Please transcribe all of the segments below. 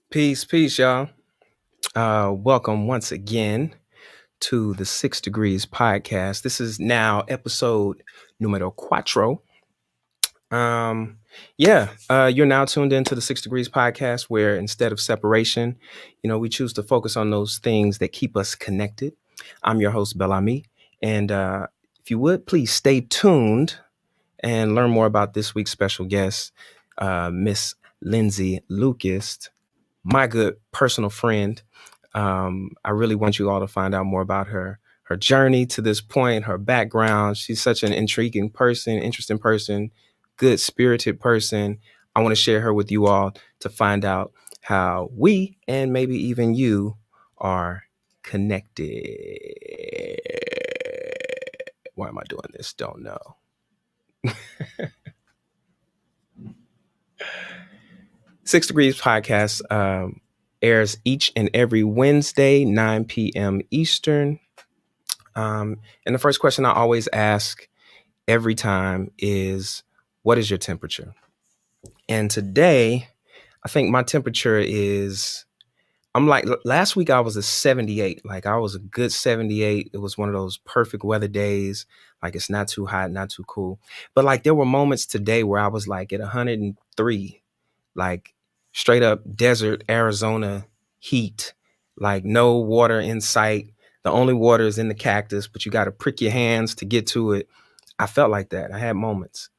Peace, peace, y'all. Welcome once again to the 6 Degrees podcast. This is now episode numero cuatro. Um, you're now tuned into the 6 Degrees podcast, where instead of separation, we choose to focus on those things that keep us connected. I'm your host, Bel-Ami, and if you would please stay tuned and learn more about this week's special guest, Miss Lindsay Lucas, my good personal friend. I really want you all to find out more about her journey to this point, her background. She's such an intriguing person, interesting person, good spirited person. I want to share her with you all to find out how we and maybe even you are connected. Why am I doing this? Don't know. 6 Degrees podcast airs each and every Wednesday, 9 p.m. Eastern. And the first question I always ask every time is, what is your temperature? And today, I think my temperature is, I'm like, last week I was a 78. Like I was a good 78. It was one of those perfect weather days. Like it's not too hot, not too cool. But like there were moments today where I was like at 103, like straight up desert Arizona heat, like no water in sight. The only water is in the cactus, but you got to prick your hands to get to it. I felt like that. I had moments,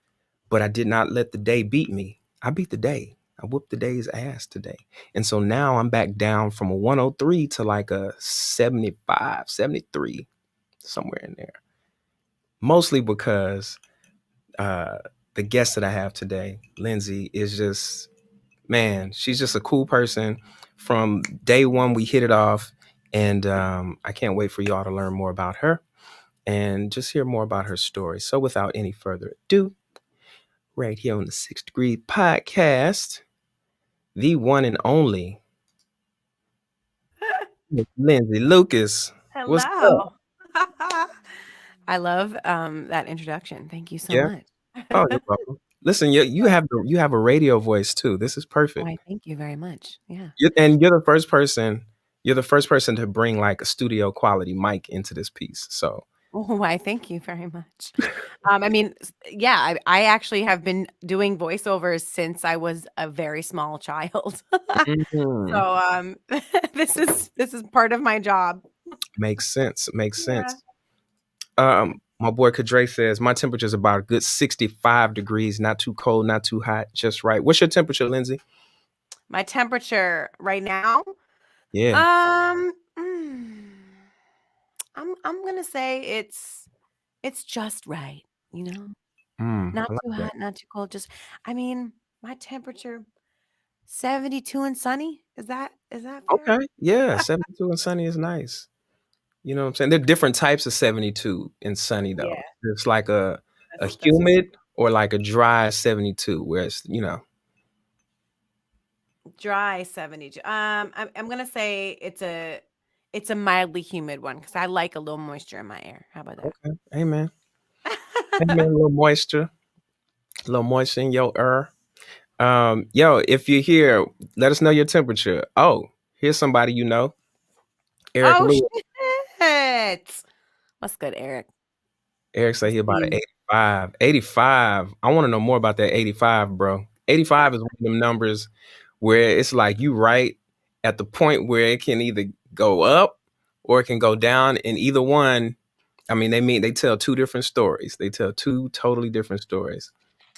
but I did not let the day beat me. I beat the day. I whooped the day's ass today. And so now I'm back down from a 103 to like a 75, 73, somewhere in there. Mostly because the guest that I have today, Lindsay, is just, man, she's just a cool person. From day one, we hit it off. And I can't wait for y'all to learn more about her and just hear more about her story. So without any further ado, right here on the 6 Degree podcast, the one and only Miss Lindsay Lucas. What's up? Hello. I love that introduction. Thank you so Yeah. much. Oh, you're welcome. Listen, you have a radio voice too. This is perfect. Why, thank you very much. Yeah. And you're the first person. You're the first person to bring like a studio quality mic into this piece. So Why, thank you very much. Yeah, I actually have been doing voiceovers since I was a very small child. mhm. So this is part of my job. Makes sense. Makes Yeah. sense. My boy Kadre says my temperature is about a good 65 degrees, not too cold, not too hot, just right. What's your temperature, Lindsay? My temperature right now, Yeah. um, mm, I'm gonna say it's just right, you know? Not I like too that. hot, not too cold, just I mean, my temperature 72 and sunny. Is that fair? Okay. Yeah. 72 and sunny is nice. You know what I'm saying? There are different types of 72 and sunny though. Yeah, It's like a that's humid or like a dry 72, where it's. dry 72. I'm gonna say it's a mildly humid one because I like a little moisture in my air. How about Okay. Amen. Amen. that? A little moisture in your air. Yo, if you're here, let us know your temperature. Oh, here's somebody you know, Eric Oh, Lewis. shit. What's good, Eric? Eric say What's he about an new? 85. 85. I want to know more about that 85, bro. 85 is one of them numbers where it's like you right at the point where it can either go up or it can go down. And either one, I mean, they tell two different stories. They tell two totally different stories.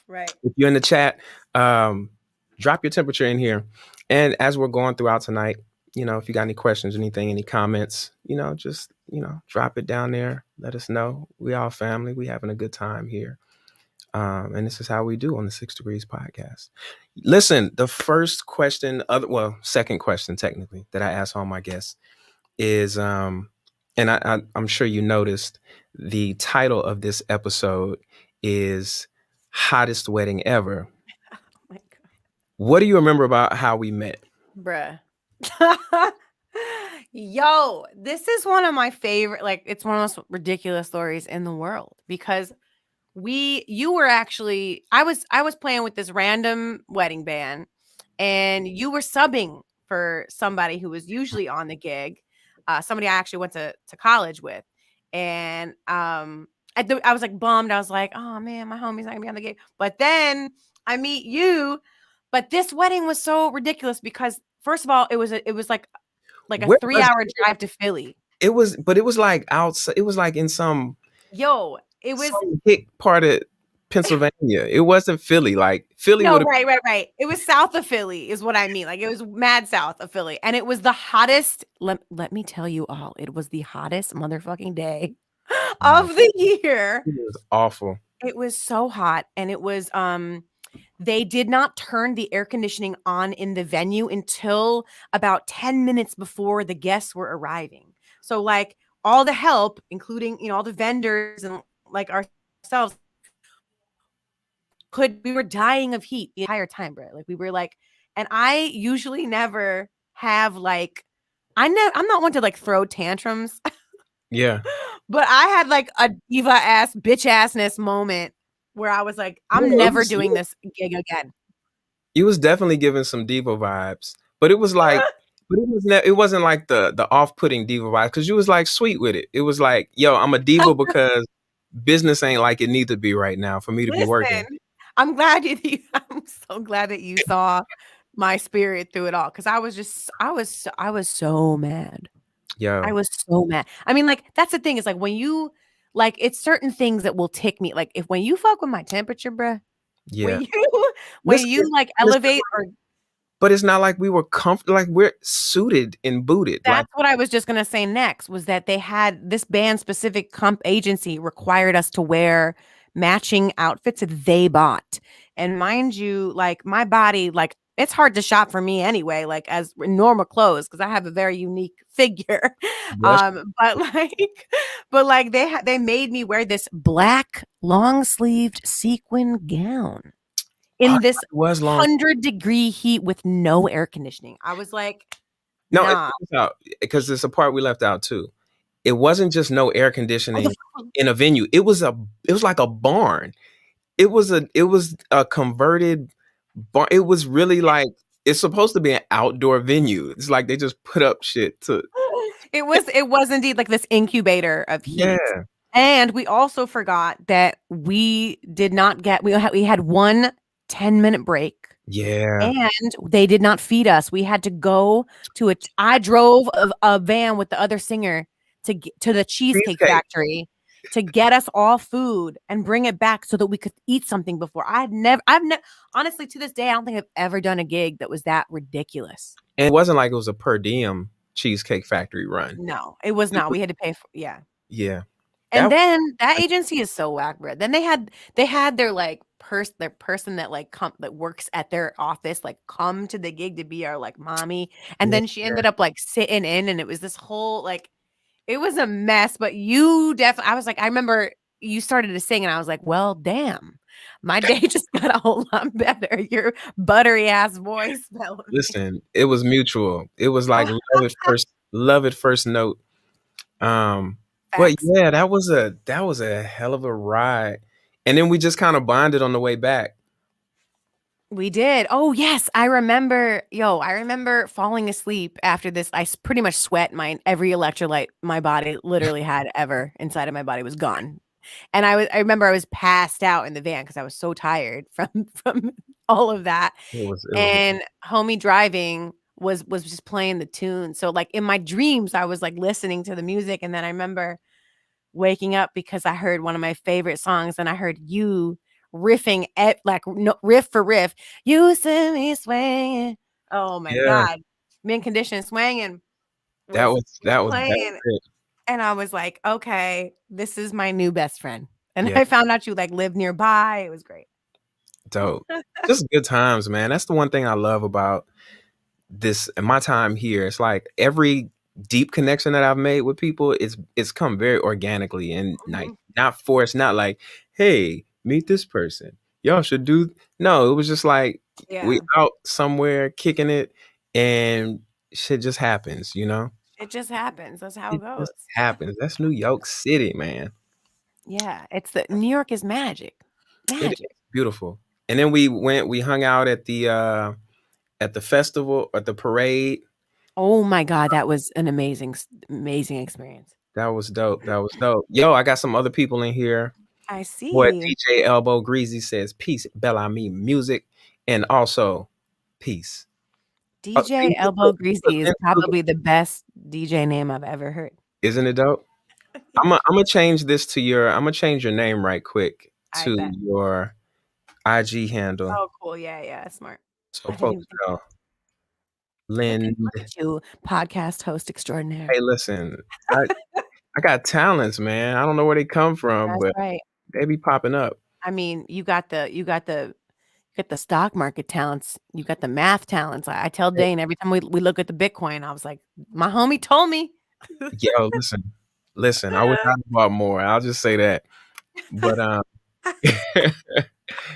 Right. If you're in the chat, um, drop your temperature in here. And as we're going throughout tonight, if you got any questions, anything, any comments, just, drop it down there. Let us know. We all family. We having a good time here. And this is how we do on the 6 Degrees podcast. Listen, the first question, second question technically that I ask all my guests is, and I'm sure you noticed the title of this episode is Hottest Wedding Ever. Oh my What do you remember about how we met? god. Bruh. Yo, this is one of my favorite, like it's one of the most ridiculous stories in the world because you were actually I was playing with this random wedding band and you were subbing for somebody who was usually on the gig, somebody I actually went to college with, and I was like bummed. I was like, oh man, my homie's not gonna be on the gig. But then I meet you. But this wedding was so ridiculous because first of all, it was like a Where was 3-hour drive to Philly. it? But it was like outside. It was like in Yo, it was some hick part of Pennsylvania. It wasn't Philly. Like Philly no, would have. right. It was south of Philly, is what I mean. Like it was mad south of Philly, and it was the hottest. Let me tell you all, it was the hottest motherfucking day of the year. It was awful. It was so hot, and it was they did not turn the air conditioning on in the venue until about 10 minutes before the guests were arriving. So like all the help, including all the vendors and like ourselves, we were dying of heat the entire time, bro. Like we were like, and I usually never have like, I'm not one to like throw tantrums, Yeah. but I had like a diva ass bitch assness moment where I was like, I'm No, never doing this gig again. you was definitely giving some diva vibes, but it was like, it wasn't like the off putting diva vibes because you was like sweet with it. It was like, yo, I'm a diva because business ain't like it need to be right now for me to be working. Listen, I'm glad I'm so glad that you saw my spirit through it all because I was so mad. Yo, I was so mad. I mean, like, that's the thing is like when you like it's certain things that will tick me. Like when you fuck with my temperature, bruh, yeah. when Listen, you like listen, elevate or but it's not like we were comfortable. Like we're suited and booted. Like that's what I was just gonna say next was that they had this band specific comp agency required us to wear matching outfits that they bought. And mind you, like my body, like it's hard to shop for me anyway, like as normal clothes, because I have a very unique figure. yes, But like they made me wear this black long sleeved sequin gown oh, in this it was long. 100-degree heat with no air conditioning. I was like, No, nah. because there's a part we left out too. It wasn't just no air Oh, the conditioning in a venue. It was like a barn. It was a converted barn. It was really like it's supposed to be an outdoor venue. It's like they just put up shit to it was indeed like this incubator of heat. yeah. And we also forgot that we did not get we had one 10-minute break Yeah. and they did not feed us. We had to go to I drove a van with the other singer to the Cheesecake Cheesecake. Factory to get us all food and bring it back so that we could eat something before. Honestly, to this day, I don't think I've ever done a gig that was that ridiculous. And it wasn't like it was a per diem Cheesecake Factory run. No, it was It not. was, We had to pay for, yeah. yeah. And That then that agency is so whack, bro. Then they had their like their person that like that works at their office like come to the gig to be our like mommy, and yeah. then she ended up like sitting in, and it was this whole like it was a mess. But you definitely, I was like, I remember you started to sing, and I was like, well, damn, my day just got a whole lot better. Your buttery ass voice, Bel-Ami. Listen, it was mutual. It was like love at first note. But Facts. yeah, that was a hell of a ride. And then we just kind of bonded on the way back. We did. Oh, yes. I remember, I remember falling asleep after this. Pretty much sweat every electrolyte my body literally had ever inside of my body was gone. And I remember I was passed out in the van because I was so tired from all of that. It was And homie driving was just playing the tune. So like in my dreams, I was like listening to the music. And then I remember waking up because I heard one of my favorite songs and I heard you riffing at like riff for riff. You send me swinging. Oh my yeah, God. Mint condition swinging that was was that was that playing. was it. And I was like, okay, this is my new best friend. And Yeah, I found out you like live nearby. It was great. dope. Just good times, man. That's the one thing I love about this and my time here. It's like every deep connection that I've made with people, it's come very organically and like Mhm. not forced, not like, hey, meet this person. Y'all should do no, it was just like we Yeah. out somewhere kicking it and shit just happens. It just happens. That's how it It goes. just happens. That's New York City, man. Yeah. It's the New York is magic. It is Magic. beautiful. And then we hung out at the festival, at the parade. Oh my God, that was an amazing experience. That was dope. That was dope. Yo, I got some other people in here. I What see. DJ Elbow Greasy says, peace, Bel-Ami music, and also peace. See, DJ Elbow Greasy is probably the best DJ name I've ever heard. isn't it dope? Yeah, I'm gonna change this to I'm gonna change your name right quick I to bet. your IG handle. Oh, cool. Yeah, yeah, smart. So I didn't folks even think of know. that. Lynn, Look at you, podcast host extraordinaire. hey, listen, I, I got talents, man. I don't know where they come from, That's but right. they be popping up. I mean, you got the stock market talents. You got the math talents. I tell Dane every time we look at the Bitcoin, I was like, my homie told me. Yo, listen. I wish I'd bought more. I'll just say that. But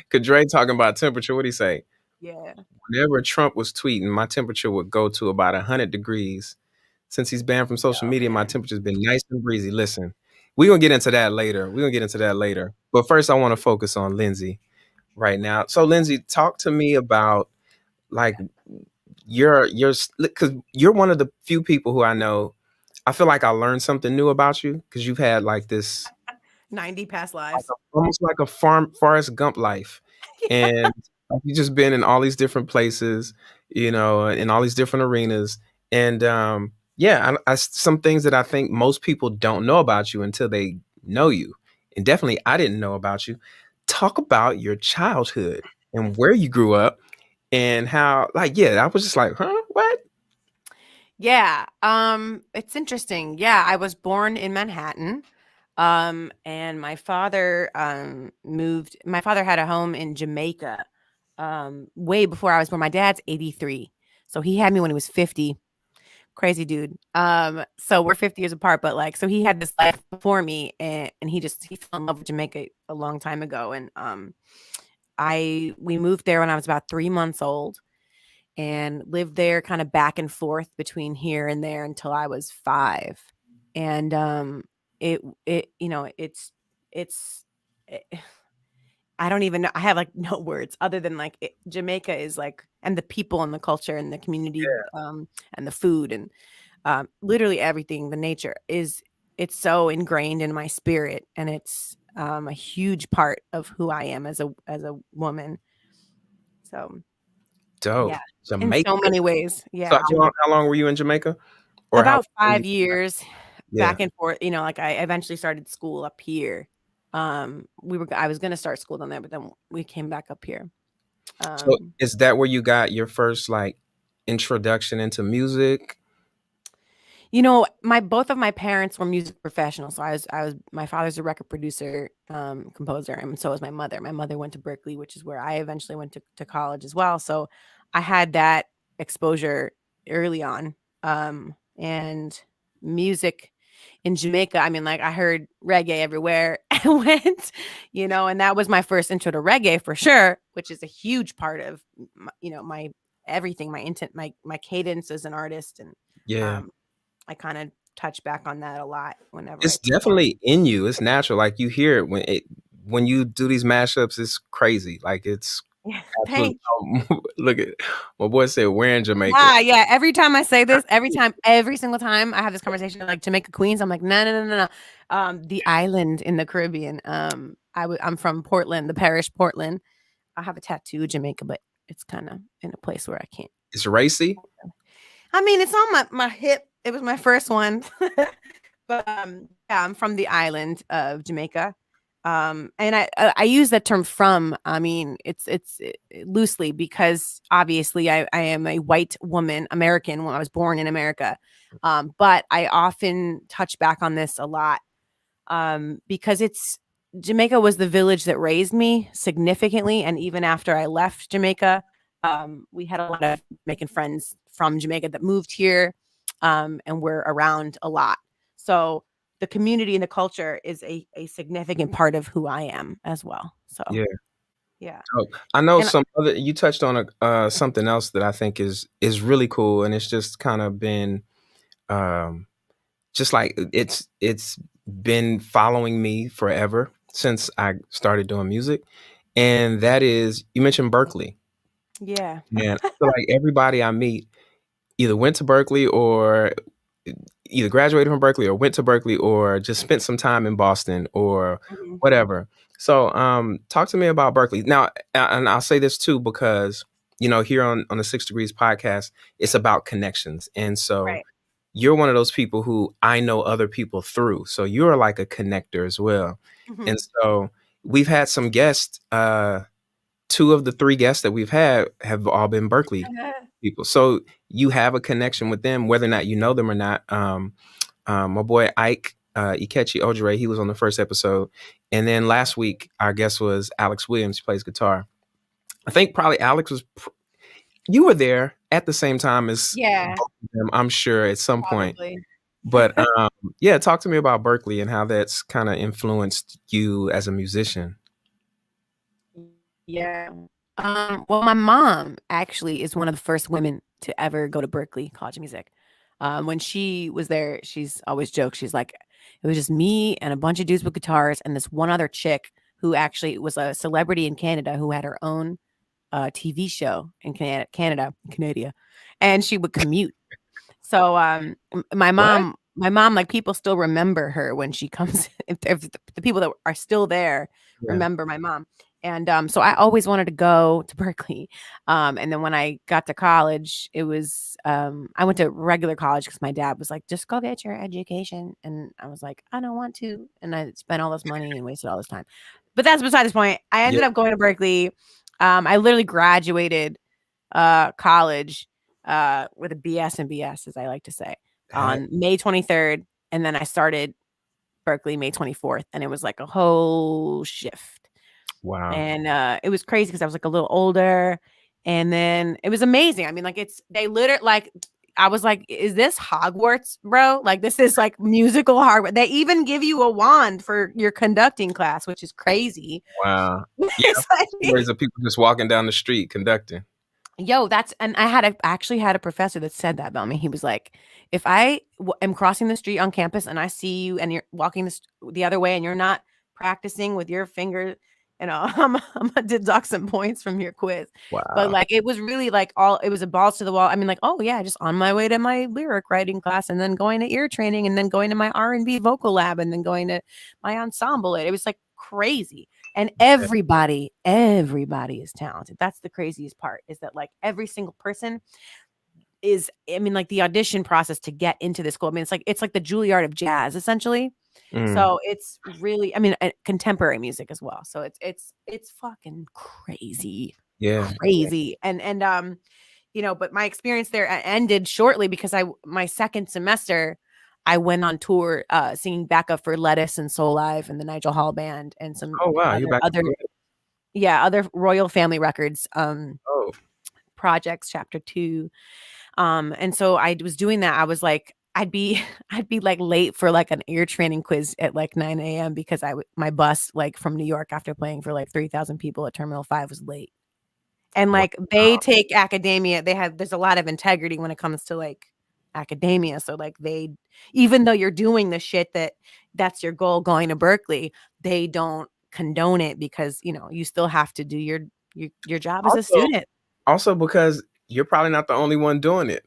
cause Dre talking about temperature. What'd he say? Yeah. Whenever Trump was tweeting, my temperature would go to about 100 degrees. Since he's banned from social Oh, media, my man. temperature's been nice and breezy. Listen, we're gonna get into that later. We're gonna get into that later. But first, I want to focus on Lindsay right now. So, Lindsay, talk to me about like your because you're one of the few people who I know. I feel like I learned something new about you because you've had like this 90 past like lives. almost like a Forrest Gump life, Yeah. and like, you just been in all these different places, in all these different arenas, and yeah, some things that I think most people don't know about you until they know you, and definitely I didn't know about you. Talk about your childhood and where you grew up, and how, like, yeah, I was just like, huh, what? Yeah. It's interesting. Yeah, I was born in Manhattan. And my father moved. My father had a home in Jamaica way before I was born. My dad's 83. So he had me when he was 50. Crazy dude. So we're 50 years apart, but like, so he had this life before me, and he fell in love with Jamaica a long time ago. And we moved there when I was about 3 months old and lived there kind of back and forth between here and there until I was 5. And it's eh, I don't even know. I have like no words other than like Jamaica is like, and the people and the culture and the community, and the food and literally everything, the nature it's so ingrained in my spirit, and it's a huge part of who I am as a woman. So Dope. yeah, in Jamaica. so many ways. So Yeah, Jamaica. how long were you in Jamaica, or how long About were you? 5 years Yeah. back and forth, like I eventually started school up here. I was gonna start school down there, but then we came back up here. So Um, is that where you got your first like introduction into music? my both of my parents were music professionals. So my father's a record producer, composer, and so was my mother. My mother went to Berkeley, which is where I eventually went to college as well. So I had that exposure early on. And music in Jamaica, I mean, like I heard reggae everywhere I went, and that was my first intro to reggae for sure, which is a huge part of my everything, my intent, my cadence as an artist. And Yeah. um I kind of touch back on that a lot whenever I It's perform. definitely in you. It's natural. Like you hear it when you do these mashups, it's crazy. Like it's Yeah, absolutely thank look at my boy said we're in Jamaica. Yeah, yeah. Every time I say this, every single time I have this conversation, like Jamaica Queens, I'm like, no, no, no, no, no. The island in the Caribbean. I'm from Portland, the parish Portland. I have a tattoo, Jamaica, but it's kind of in a place where I can't. It's racy. I mean, it's on my hip. It was my first one. But yeah, I'm from the island of Jamaica. And I use that term from. I mean, it's loosely because obviously I am a white woman, American, when I was born in America. But I often touch back on this a lot, because Jamaica was the village that raised me significantly, and even after I left Jamaica, we had a lot of Jamaican friends from Jamaica that moved here, and we're around a lot. So the community and the culture is a significant part of who I am as well. So Yeah. yeah. Oh, I know And some other you touched on something else that I think is really cool, and it's just kind of been um just like it's been following me forever since I started doing music. And that is, you mentioned Berkeley. Yeah. Man, I feel like everybody I meet either went to Berkeley or either graduated from Berkeley or went to Berkeley or just spent some time in Boston or Mhm. whatever. So, talk to me about Berkeley. Now, and I'll say this too, because, here on the 6 Degrees podcast, it's about connections. And so Right. you're one of those people who I know other people through. So you're like a connector as well. And Mhm. so we've had some guests, two of the three guests that we've had have all been Berkeley people. So you have a connection with them, whether or not you know them or not. My boy Ike Ikechi Ojire, he was on the first episode, and then last week our guest was Alex Williams, who plays guitar. I think probably Alex was. You were there at the same time as Yeah, both of them, I'm sure, at some point. probably. But yeah, talk to me about Berkeley and how that's kind of influenced you as a musician. Yeah. Well, my mom actually is one of the first women to ever go to Berkeley College of Music. When she was there, she's always joked. She's like, it was just me and a bunch of dudes with guitars and this one other chick who actually was a celebrity in Canada who had her own TV show in Canada, and she would commute. So, What? my mom, like people still remember her when she comes. If the people that are still there Yeah. remember my mom, and so I always wanted to go to Berkeley. And then when I got to college, it was I went to regular college because my dad was like, "Just go get your education," and I was like, "I don't want to," and I spent all this money and wasted all this time. But that's beside this point. I Yeah. ended up going to Berkeley. I literally graduated college with a BS and BS, as I like to say, That- on May 23rd. And then I started Berkeley May 24th. And it was like a whole shift. wow. And it was crazy because I was like a little older. And then it was amazing. I mean, like they literally like, I was like, is this Hogwarts, bro? Like, this is like musical Hogwarts. They even give you a wand for your conducting class, which is crazy. Wow. Yeah. It's like, Stories of people just walking down the street conducting. yo, and I actually had a professor that said that about me. He was like, if am crossing the street on campus and I see you and you're walking the other way and you're not practicing with your finger, I'm gonna deduct some points from your quiz. But Wow. like, it was really like it was a balls to the wall. I mean, like, oh yeah, just on my way to my lyric writing class and then going to ear training and then going to my R&B vocal lab and then going to my ensemble. It was like crazy. And everybody is talented. That's the craziest part, is that like every single person is, I mean, like the audition process to get into this school. I mean, it's like the Juilliard of jazz, essentially. Mm, So it's really, I mean, contemporary music as well. So it's fucking crazy, yeah. crazy. And but my experience there ended shortly because my second semester I went on tour singing backup for Lettuce and Soul Live and the Nigel Hall Band and some Oh wow, you're other back. other Royal Family Records Oh, projects, chapter 2. And so I was doing that. I was like, I'd be like late for like an ear training quiz at like 9 a.m. because my bus like from New York after playing for like 3,000 people at Terminal 5 was late. And wow. like they take academia, there's a lot of integrity when it comes to like academia. So like even though you're doing the shit that's your goal going to Berkeley, they don't condone it because you still have to do your job as a Also, student. also because you're probably not the only one doing it.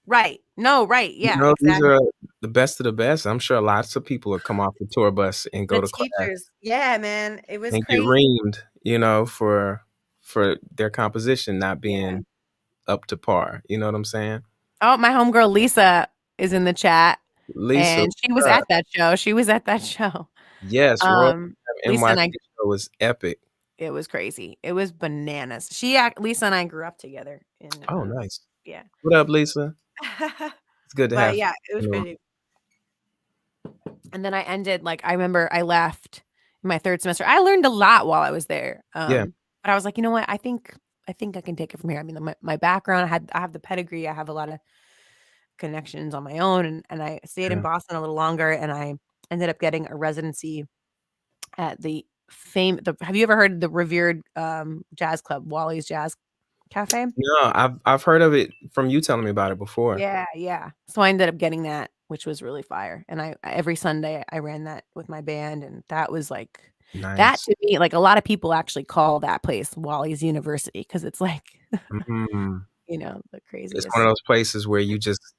Right. No, right. You Yeah, know, these exactly. are the best of the best. I'm sure lots of people have come off the tour bus and The go to class teachers. Yeah, man. It was and get crazy. reamed, for their composition not Yeah. being up to par. You know what I'm saying? Oh, my homegirl Lisa is in the chat Lisa, and she was at that show. She was at that show. yes, Royal Um, Lisa and I, NYC show was epic. it was crazy. It was bananas. Lisa and I grew up together in Oh, nice. yeah. What up, Lisa? It's good to But have yeah, it you was in the room. crazy. And then I ended like I remember I left my third semester. I learned a lot while I was there. Yeah, But I was like, you know what? I think I can take it from here. I mean, my background, I have the pedigree. I have a lot of connections on my own, and I stayed in yeah. Boston a little longer, and I ended up getting a residency at have you ever heard of the revered jazz club, Wally's Jazz Cafe? No, I've heard of it from you telling me about it before. Yeah, yeah. So I ended up getting that, which was really fire. And every Sunday I ran that with my band, and that was like That Nice. to me, like, a lot of people actually call that place Wally's University because it's like, Mm. the It's one of craziest. those places where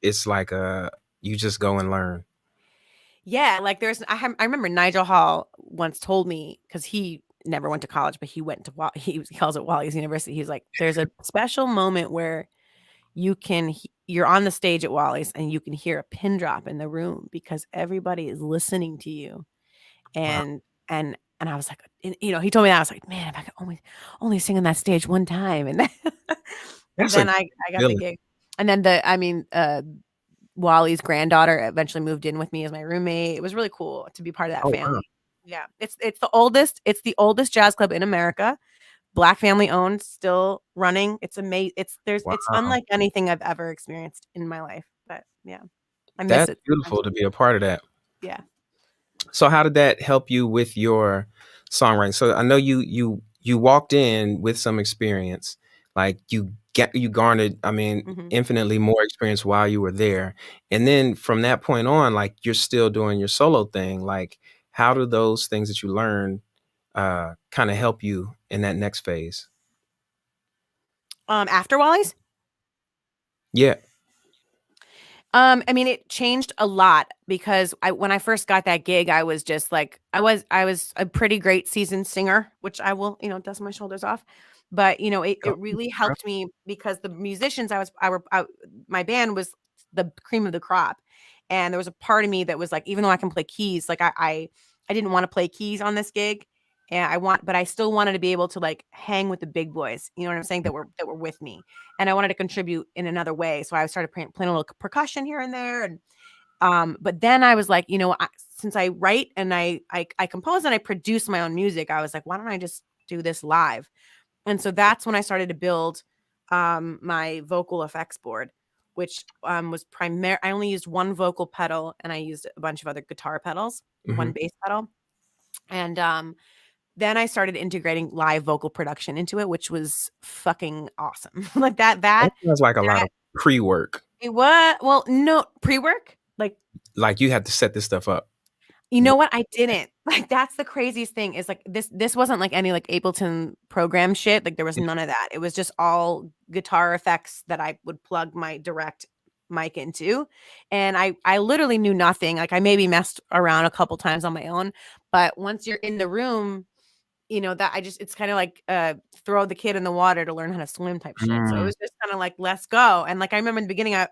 it's like you just go and learn. Yeah, like, I remember Nigel Hall once told me because he never went to college, but he went to he calls it Wally's University. He's like, "There's a special moment where you're on the stage at Wally's and you can hear a pin drop in the room because everybody is listening to you." Wow. And I was like, he told me that. I was like, "Man, if I could only sing on that stage one time." And then and That's a then good I got the feeling. gig. And then Wally's granddaughter eventually moved in with me as my roommate. It was really cool to be part of that Oh, wow. family. Yeah. It's the oldest jazz club in America. Black family owned, still running. It's amazing. It's Wow. unlike anything I've ever experienced in my life. But yeah, I miss That's it sometimes. beautiful to be a part of that. Yeah. So how did that help you with your songwriting? So I know you walked in with some experience, like you garnered, I mean, Mhm. infinitely more experience while you were there. And then from that point on, like you're still doing your solo thing. Like how do those things that you learn kind of help you in that next phase? After Wally's? Yeah. I mean, it changed a lot because when I first got that gig, I was just like I was a pretty great seasoned singer, which I will, dust my shoulders off. But it really helped me because the musicians my band was the cream of the crop, and there was a part of me that was like, even though I can play keys, like I didn't want to play keys on this gig, and but I still wanted to be able to like hang with the big boys. You know what I'm saying? That were with me, and I wanted to contribute in another way. So I started playing a little percussion here and there, and but then I was like, since I write and I compose and I produce my own music, I was like, why don't I just do this live? And so that's when I started to build my vocal effects board, which was primary. I only used one vocal pedal and I used a bunch of other guitar pedals, Hmm. one bass pedal, and then I started integrating live vocal production into it, which was fucking awesome. Like that That that sounds like a lot that of pre-work. it was well, no, pre-work? Like, Like you have to set this stuff up. you know what? I didn't. Like, that's the craziest thing is like this wasn't like any like Ableton program shit. Like there was none of that. It was just all guitar effects that I would plug my direct mic into. And I literally knew nothing. Like I maybe messed around a couple times on my own, but once you're in the room, that it's kind of like throw the kid in the water to learn how to swim type shit. So it Mm, was just kind of like, let's go. And like I remember in the beginning, I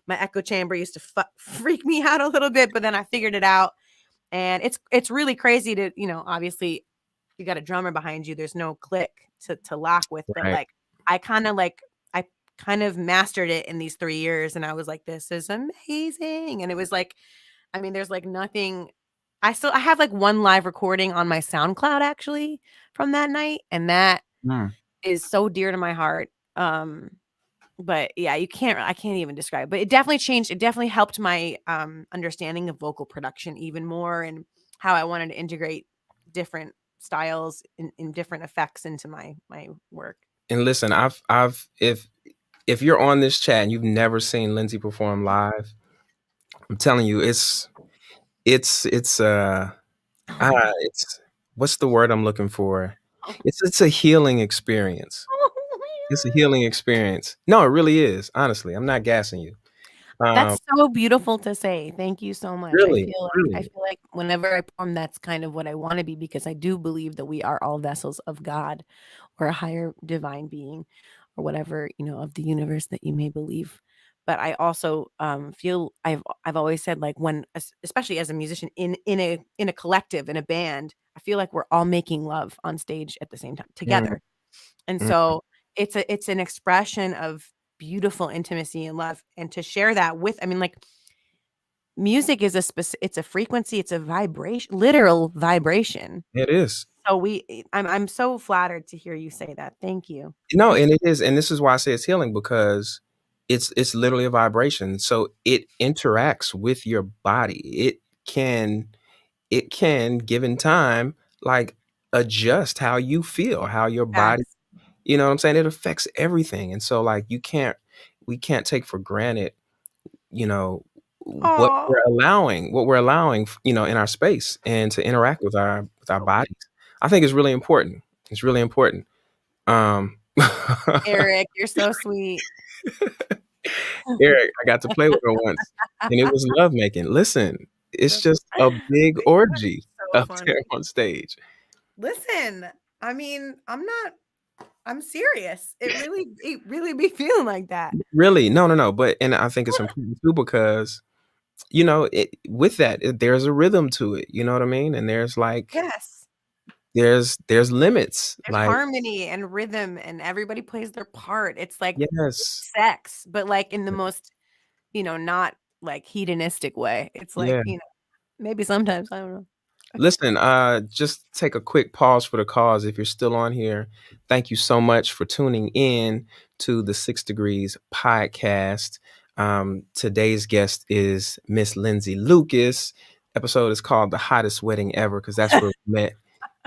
my echo chamber used to freak me out a little bit, but then I figured it out. And it's really crazy to, obviously you got a drummer behind you. There's no click to lock with, but right. like I kind of mastered it in these 3 years, and I was like, this is amazing. And it was like, I mean, there's like nothing. I have like one live recording on my SoundCloud actually from that night, and that Mm. is so dear to my heart. But yeah, I can't even describe, but it definitely changed. It definitely helped my understanding of vocal production even more and how I wanted to integrate different styles in different effects into my work. And listen, I've if you're on this chat and you've never seen Lindsay perform live, I'm telling you, it's Oh my god. it's what's the word I'm looking for? Oh, It's a healing experience. It's a healing experience. No, it really is. Honestly, I'm not gassing you. Um, that's so beautiful to say. Thank you so much. I really, feel like I really. feel like whenever I perform, that's kind of what I want to be because I do believe that we are all vessels of God or a higher divine being or whatever, of the universe that you may believe. But I also feel I've always said like especially as a musician in a collective in a band, I feel like we're all making love on stage at the same time Mm, together. And mm. so it's an expression of beautiful intimacy and love, and to share that with, I mean, like, music is it's a frequency, it's a vibration, literal vibration. It is. So I'm so flattered to hear you say that. Thank you. No, Thank and you. it is, and this is why I say it's healing because it's literally a vibration. So it interacts with your body. Can it can, given time, like adjust how you feel, how your body, Facts. you know what I'm saying? It affects everything. And so like we can't take for granted, you know, Oh, what we're allowing, in our space and to interact with our bodies. I think it's really important. It's really important. Um, Eric, you're so sweet. Eric, I got to play with her once, and it was lovemaking. Listen, it's just a big orgy So up funny. there on stage. Listen, I mean, I'm serious. It really be feeling like that. Really, no. But and I think it's important too because with that there's a rhythm to it. You know what I mean? And there's like Yes. there's limits. There's Like harmony and rhythm and everybody plays their part. It's like yes, sex, but like in the most, not like hedonistic way. It's like, yeah. maybe sometimes, I don't know. Listen, just take a quick pause for the cause. If you're still on here, thank you so much for tuning in to the 6 Degrees podcast. Today's guest is Miss Lindsay Lucas. Episode is called The Hottest Wedding Ever because that's where we met.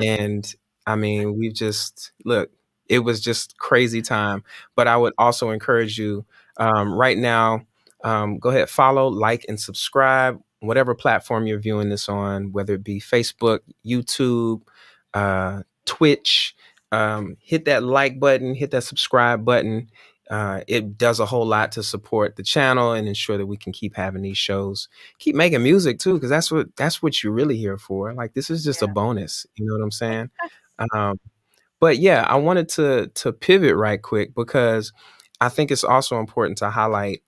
And I mean, we've just, look, it was just crazy time. But I would also encourage you right now, go ahead, follow, like, and subscribe whatever platform you're viewing this on, whether it be Facebook, YouTube, Twitch. Hit that like button, hit that subscribe button. It does a whole lot to support the channel and ensure that we can keep having these shows, keep making music too, because that's what you're really here for. Like this is just a bonus, you know what I'm saying? Um, but yeah, I wanted to pivot right quick because I think it's also important to highlight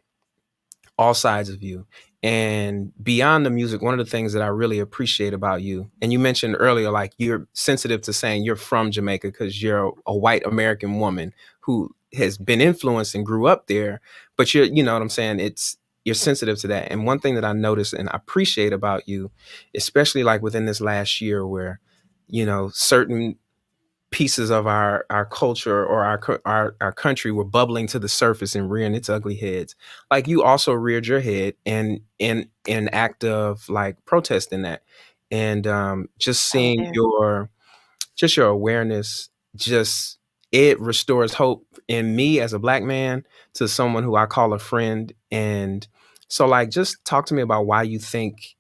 all sides of you. And beyond the music, one of the things that I really appreciate about you, and you mentioned earlier, like you're sensitive to saying you're from Jamaica because you're a white American woman who has been influenced and grew up there, but you know what I'm saying? You're sensitive to that. And one thing that I notice and I appreciate about you, especially like within this last year where, certain pieces of our culture or our country were bubbling to the surface and rearing its ugly heads. Like you also reared your head and in an act of like protesting that, and just seeing your awareness, just it restores hope in me as a black man to someone who I call a friend. And so like just talk to me about why you think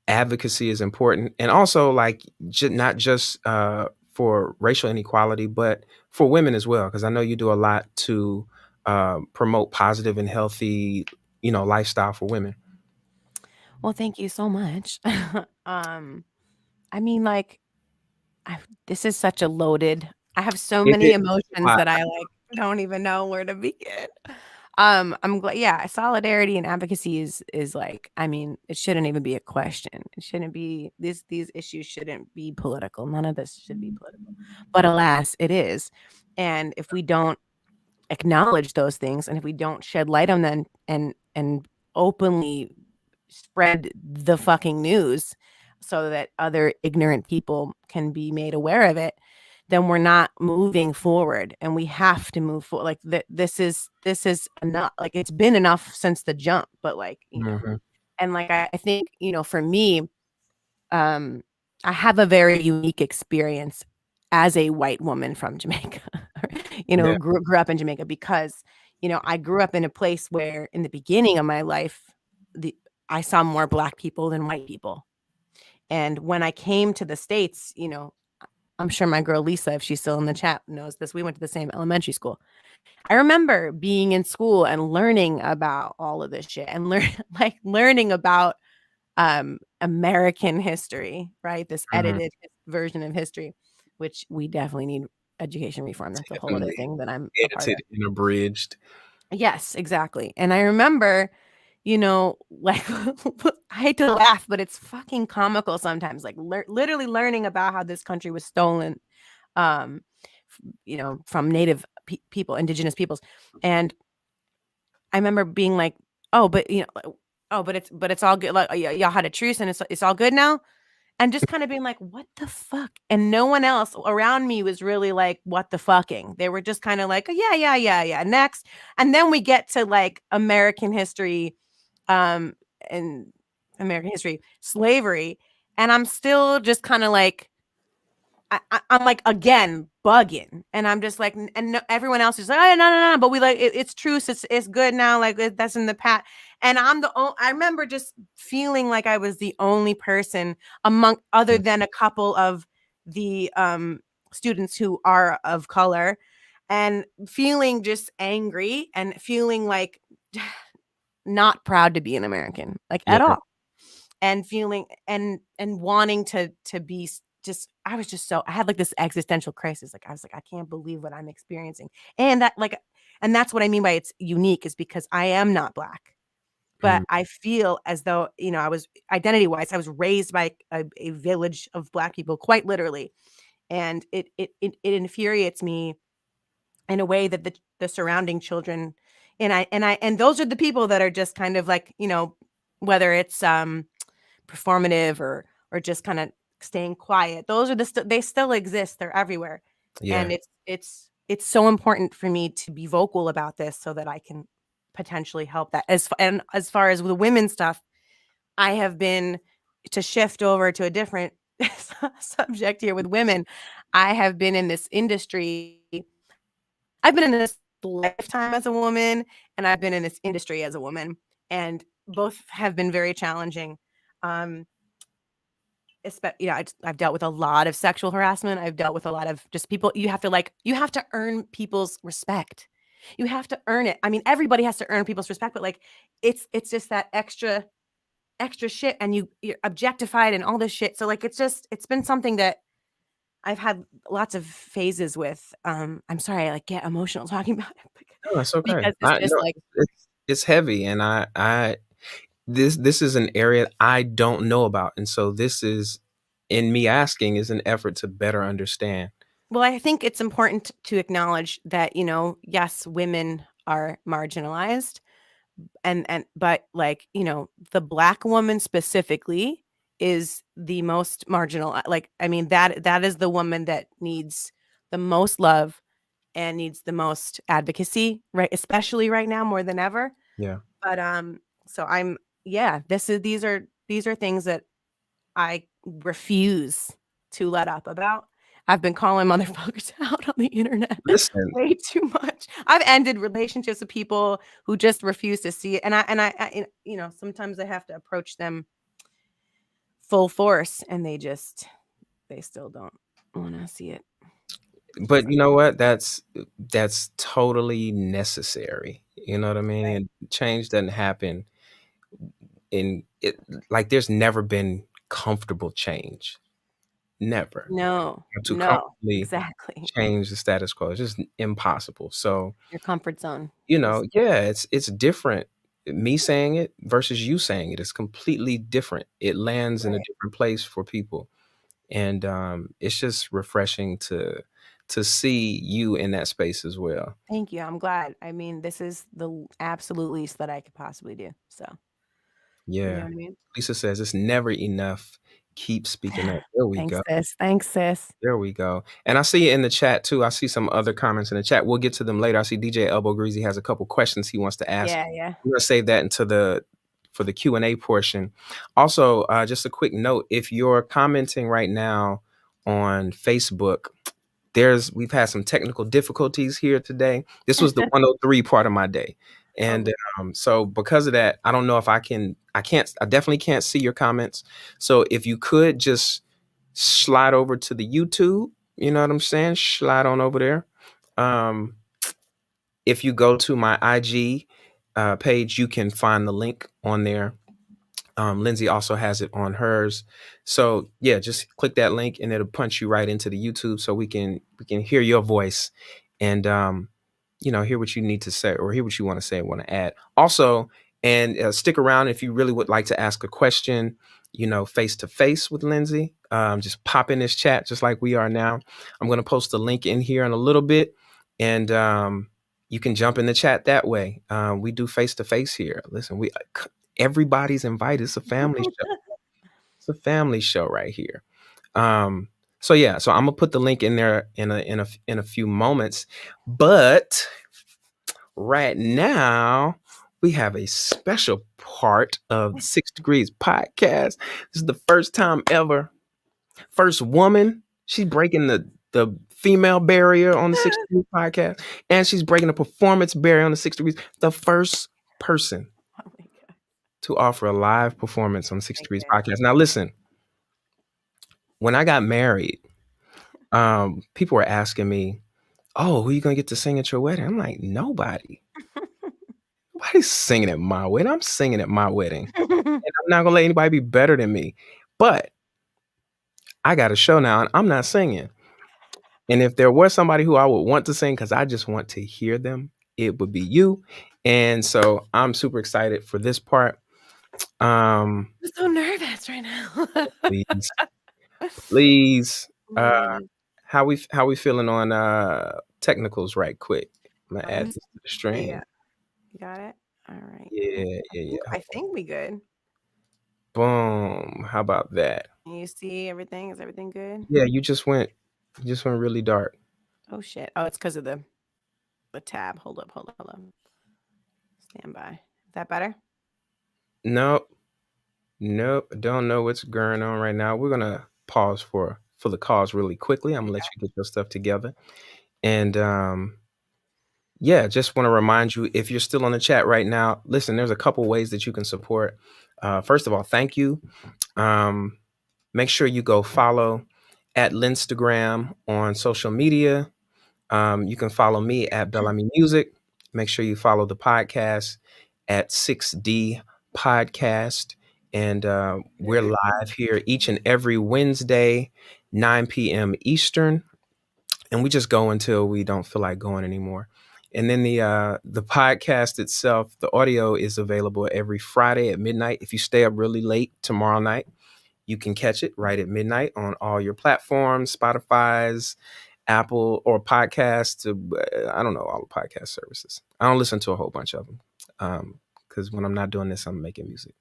advocacy is important, and also like not just for racial inequality but for women as well, because I know you do a lot to promote positive and healthy lifestyle for women. Well, thank you so much. I mean, like, this is such a loaded. I have so It many is a emotions lot. that I like don't even know where to begin. I'm glad. Yeah, solidarity and advocacy is like. I mean, it shouldn't even be a question. It shouldn't be these issues shouldn't be political. None of this should be political. But alas, it is. And if we don't acknowledge those things, and if we don't shed light on them and openly spread the fucking news so that other ignorant people can be made aware of it, then we're not moving forward. And we have to move forward. Like this is enough. Like it's been enough since the jump, but like, Mhm. and like I think, for me, um I have a very unique experience as a white woman from Jamaica. Yeah. Grew up in Jamaica because, I grew up in a place where in the beginning of my life, the I saw more black people than white people. And when I came to the States, I'm sure my girl Lisa, if she's still in the chat, knows this. We went to the same elementary school. I remember being in school and learning about all of this shit and learning about American history, right? This Mhm. edited version of history, which we definitely need education reform. That's a whole other Definitely thing that I'm a part of. edited and abridged. Yes, exactly. And I remember, like I hate to laugh, but it's fucking comical sometimes. Like literally learning about how this country was stolen, um, from native people, indigenous peoples, and I remember being like, "Oh, but oh, but it's all good. Like y'all had a truce, and it's all good now." And just kind of being like, "What the fuck?" And no one else around me was really like, "What the fucking?" They were just kind of like, oh, "Yeah, yeah, yeah, yeah." Next, and then we get to like American history, um, and American history, slavery, and I'm still just kind of like, I'm like again bugging, and I'm just like, and no, everyone else is like, oh, no, no, no, but we like it's truce, it's good now, like that's in the past, and I remember just feeling like I was the only person among other Mhm. than a couple of the students who are of color, and feeling just angry and feeling like not proud to be an American, like Yeah. at all, and feeling and wanting to be just I was just so I had like this existential crisis. Like I was like, I can't believe what I'm experiencing. And that like and that's what I mean by it's unique is because I am not black. But Mm, I feel as though, I was identity wise, I was raised by a village of black people, quite literally. And it infuriates me in a way that the surrounding children and those are the people that are just kind of like, whether it's performative or just kind of staying quiet. Those are they still exist. They're everywhere. yeah. And it's so important for me to be vocal about this so that I can potentially help that. And as far as the women stuff, I have been to shift over to a different subject here with women. I have been in this industry. I've been in this lifetime as a woman, and I've been in this industry as a woman, and both have been very challenging. Um, I've dealt with a lot of sexual harassment. I've dealt with a lot of just people. You have to earn people's respect. You have to earn it. I mean, everybody has to earn people's respect, but like, it's just that extra shit, and you're objectified and all this shit. So like, it's been something that I've had lots of phases with. I'm sorry, I like get emotional talking about it No, it's okay. because it's just No, like, it's heavy, and this is an area I don't know about, and so this is in me asking is an effort to better understand. well, I think it's important to acknowledge that, yes, women are marginalized, and but like, the black woman specifically is the most marginal. Like, I mean, that is the woman that needs the most love and needs the most advocacy, right? Especially right now more than ever. Yeah. But so I'm yeah, these are things that I refuse to let up about. I've been calling motherfuckers out on the internet Listen, way too much. I've ended relationships with people who just refuse to see it, and sometimes I have to approach them full force, and they still don't want to see it. It's just but like, you know what? That's totally necessary. You know what I mean? right. And change doesn't happen in it like there's never been comfortable change. Never. No, To no, comfortably exactly. change the status quo. It's just impossible. So, Your comfort zone you is know, yeah, it's different. Me saying it versus you saying it is completely different. It lands in a right. different place for people. And it's just refreshing to see you in that space as well. Thank you. I'm glad. I mean, this is the absolute least that I could possibly do. So, you know Yeah. what I mean? Lisa says it's never enough. Keep speaking up. There we Thanks, go. sis. Thanks, sis. There we go. And I see it in the chat too. I see some other comments in the chat. We'll get to them later. I see DJ Elbow Greasy has a couple questions he wants to ask. Yeah, yeah. We're gonna save that into the for the Q&A portion. Also, just a quick note: if you're commenting right now on Facebook, we've had some technical difficulties here today. This was the 103 part of my day. And Oh, so because of that, I don't know if I definitely can't see your comments. So if you could just slide over to the YouTube, you know what I'm saying? Slide on over there. Um, if you go to my IG page, you can find the link on there. Lindsay also has it on hers. So yeah, just click that link and it'll punch you right into the YouTube so we can hear your voice and hear what you need to say or hear what you want to say and want to add. Also, and stick around if you really would like to ask a question, face to face with Lindsay. Just pop in this chat just like we are now. I'm going to post the link in here in a little bit, and you can jump in the chat that way. We do face to face here. Listen, everybody's invited. It's a family show. It's a family show right here. Um, so yeah, so I'm gonna put the link in there in a few moments. But right now, we have a special part of the 6 Degrees podcast. This is the first time ever. First woman. She's breaking the female barrier on the 6 Degrees podcast, and she's breaking the performance barrier on the 6 Degrees. The first person oh my God. to offer a live performance on Six Thank Degrees you. podcast. Now, listen, when I got married, people were asking me, "Oh, who you gonna get to sing at your wedding?" I'm like, nobody. Nobody's singing at my wedding. I'm singing at my wedding, and I'm not gonna let anybody be better than me. But I got a show now, and I'm not singing. And if there was somebody who I would want to sing, because I just want to hear them, it would be you. And so I'm super excited for this part. Um, I'm so nervous right now. please, please. Uh, Mm, how we feeling on technicals right quick? I'm gonna let add me this to the see. stream. You got it. All right. Yeah, yeah, yeah. I think we good. Boom. How about that? You see everything? Is everything good? Yeah, you just went really dark. Oh shit. Oh, it's because of the tab. Hold up, hold up, hold up. Stand by. Is that better? Nope, nope. Don't know what's going on right now. We're gonna pause for the cause really quickly. I'm gonna let you get your stuff together. And yeah, just want to remind you, if you're still on the chat right now, listen, there's a couple ways that you can support. First of all, thank you. Um, Make sure you go follow at Linstagram on social media. You can follow me at BelAmiMusic. Make sure you follow the podcast at 6D Podcast. And we're live here each and every Wednesday, 9 p.m. Eastern. And we just go until we don't feel like going anymore. And then the podcast itself, the audio is available every Friday at midnight. If you stay up really late tomorrow night, you can catch it right at midnight on all your platforms, Spotify's, Apple, or podcasts. I don't know, all the podcast services. I don't listen to a whole bunch of them because when I'm not doing this, I'm making music.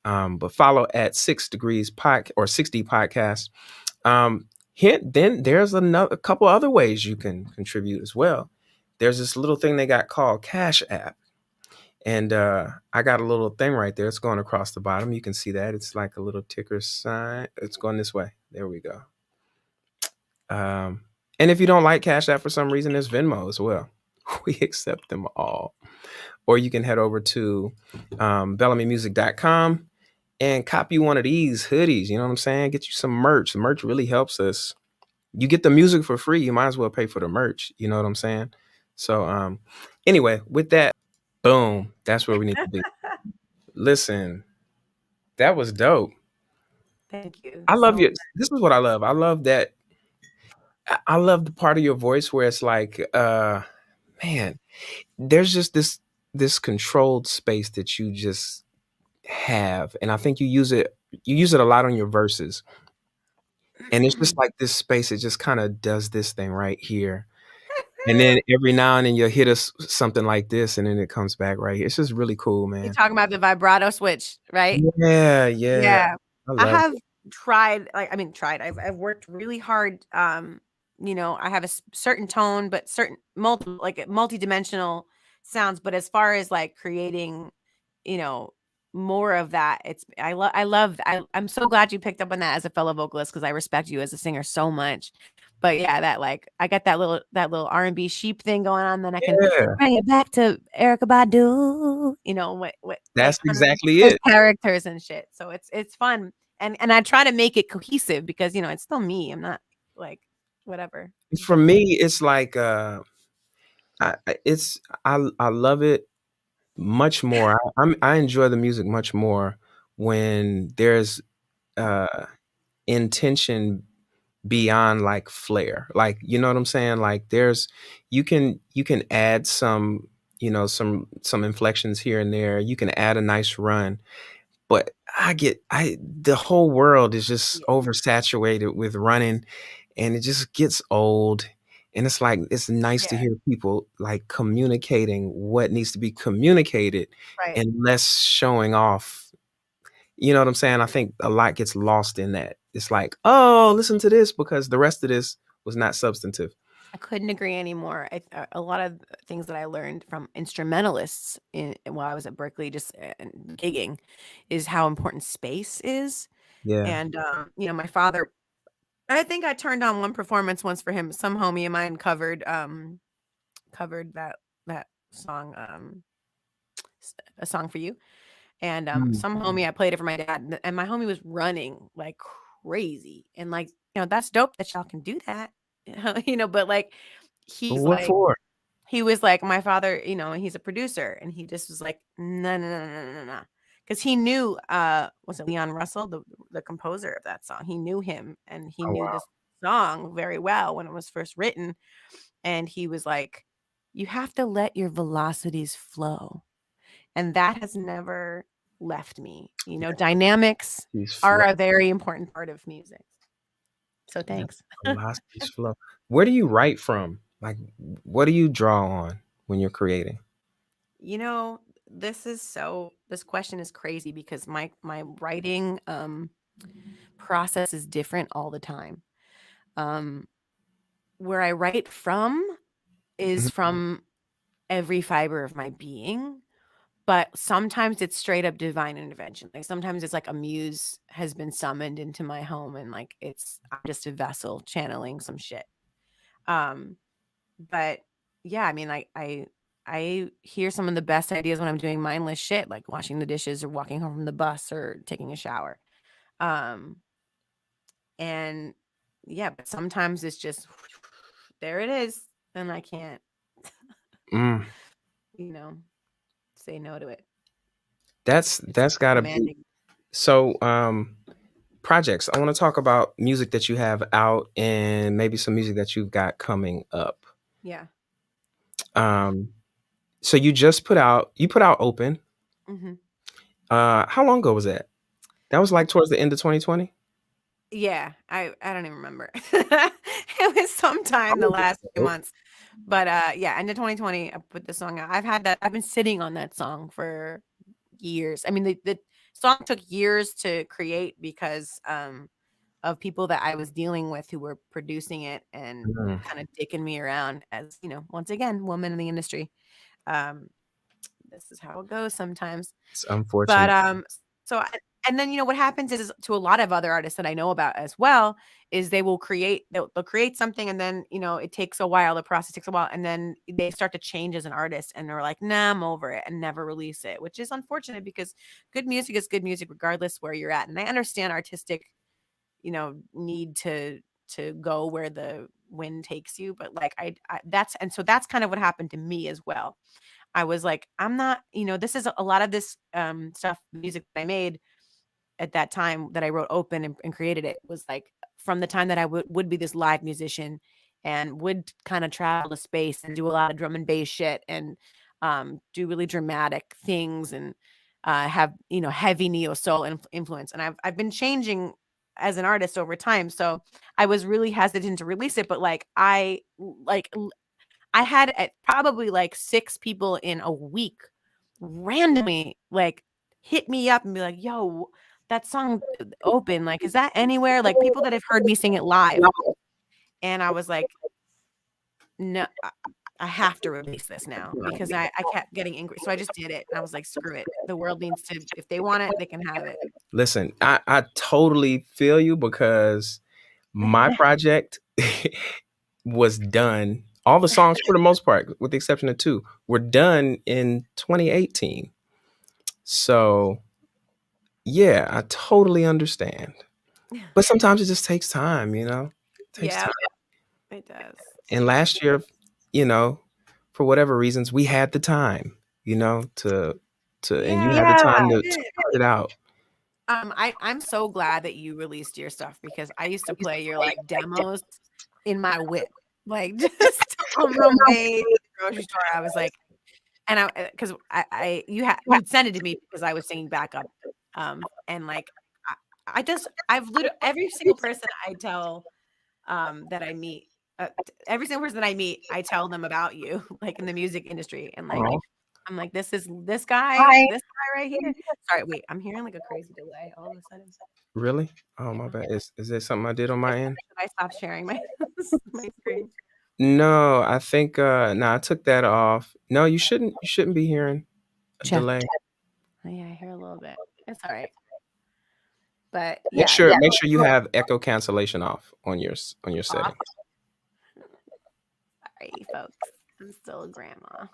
But follow at 6 Degrees Pod or 60 Podcast. Then there's a couple other ways you can contribute as well. There's this little thing they got called CashApp. And I got a little thing right there. It's going across the bottom. You can see that. It's like a little ticker sign. It's going this way. There we go. And if you don't like Cash App for some reason, there's Venmo as well. We accept them all. Or you can head over to BelAmiMusic.com and copy one of these hoodies. You know what I'm saying? Get you some merch. The merch really helps us. You get the music for free. You might as well pay for the merch. You know what I'm saying? So anyway, with that, boom, that's where we need to be. Listen, that was dope. Thank you I love so you. much. This is what I love. I love that. I love the part of your voice where it's like, man, there's just this controlled space that you just have, and I think you use it. You use it a lot on your verses, and it's just like this space. It just kind of does this thing right here, and then every now and then you'll hit us something like this, and then it comes back right here. It's just really cool, You're man. talking about the vibrato switch, right? Yeah, yeah. Yeah. I I love have it. tried, like, I mean, tried. I've worked really hard. I have a certain tone, but certain multi-dimensional sounds. But as far as like creating, you know, more of that, I'm so glad you picked up on that as a fellow vocalist because I respect you as a singer so much. But yeah, that like I got that little R&B sheep thing going on, then I can Yeah, bring it back to Erica Badu, what like that's kind of exactly those it. characters and shit. So it's fun. And I try to make it cohesive because it's still me. I'm not like whatever. For me, it's like it's I love it much more. I enjoy the music much more when there's uh intention beyond like flair. Like, you know what I'm saying? Like there's you can add some, some inflections here and there. You can add a nice run, but I the whole world is just Yeah, oversaturated with running, and it just gets old. And it's like it's nice to yeah, hear people like communicating what needs to be communicated right. and less showing off. You know what I'm saying? I think a lot gets lost in that. It's like, oh, listen to this because the rest of this was not substantive. I couldn't agree anymore. A lot of things that I learned from instrumentalists while I was at Berkeley, just gigging, is how important space is. Yeah. And my father, I think I turned on one performance once for him. Some homie of mine covered that song, a song for you. And Mm. some homie, I played it for my dad, and my homie was running like crazy. And like, that's dope that y'all can do that. but like he's What like, for? he was like, my father, he's a producer, and he just was like, no, no, no, no, no, no. Because he knew, was it Leon Russell, the composer of that song? He knew him, and he Oh knew wow. this song very well when it was first written. And he was like, you have to let your velocities flow. And that has never left me. Dynamics These are flow. a very important part of music. So Yeah, thanks. velocities flow. Where do you write from? Like, what do you draw on when you're creating? You know, this question is crazy because my writing process is different all the time. Um where I write from is Mhm. from every fiber of my being, but sometimes it's straight up divine intervention. Like sometimes it's like a muse has been summoned into my home, and like I'm just a vessel channeling some shit. Um but yeah, I mean, I hear some of the best ideas when I'm doing mindless shit, like washing the dishes or walking home from the bus or taking a shower. Um, and yeah, but sometimes it's just there it is, and I can't, Mm, you know, say no to it. It's that's gotta be commanding. so. Projects. I want to talk about music that you have out and maybe some music that you've got coming up. Yeah. Um, so you put out Open. Hmm. How long ago was that? That was like towards the end of 2020. Yeah, I don't even remember. It was sometime the last few months. But yeah, end of 2020, I put the song out. I've been sitting on that song for years. I mean, the song took years to create because of people that I was dealing with who were producing it and Mhm. kind of dicking me around as, once again, woman in the industry. Um, this is how it goes sometimes. It's But unfortunate. so and then what happens is to a lot of other artists that I know about as well is they'll create something, and then it takes a while, the process takes a while, and then they start to change as an artist, and they're like, nah, I'm over it, and never release it, which is unfortunate because good music is good music regardless where you're at. And I understand artistic need to go where the wind takes you, but like that's kind of what happened to me as well. I was like, I'm not, this is a lot of this stuff, music that I made at that time that I wrote Open and created it was like from the time that I would be this live musician and would kind of travel to space and do a lot of drum and bass shit and do really dramatic things and have heavy neo soul influence. And I've been changing as an artist over time, so I was really hesitant to release it. But like I had probably like 6 people in a week randomly like hit me up and be like, "Yo, that song Open, like, is that anywhere?" Like people that have heard me sing it live. And I was like, "No, I have to release this now because I kept getting angry." So I just did it. And I was like, "Screw it. The world needs to, if they want it, they can have it." Listen, I totally feel you because my project was done. All the songs, for the most part, with the exception of two, were done in 2018. So yeah, I totally understand. But sometimes it just takes time, It takes Yeah, time. it does. And last year, you know, for whatever reasons, we had the time, and you had the Yeah, time we to did. put it out. I'm so glad that you released your stuff because I used to play your like demos in my whip, like just on the way to the grocery store. I was like, and I because you'd send it to me because I was singing backup, and like I, I've literally every single person I tell that I meet. Every single person that I meet, I tell them about you, like in the music industry, and like Oh, I'm like, this is this guy right here. Sorry, wait, I'm hearing like a crazy delay all of a sudden. really? Oh, Yeah. my bad. Is there something I did on my end? Should I stop sharing my my screen? No, I think no, I took that off. No, you shouldn't be hearing a Check. delay. Oh, yeah, I hear a little bit. It's all right. But Make yeah, sure make sure you have echo cancellation off on your off. setting. Sorry, folks. I'm still a grandma.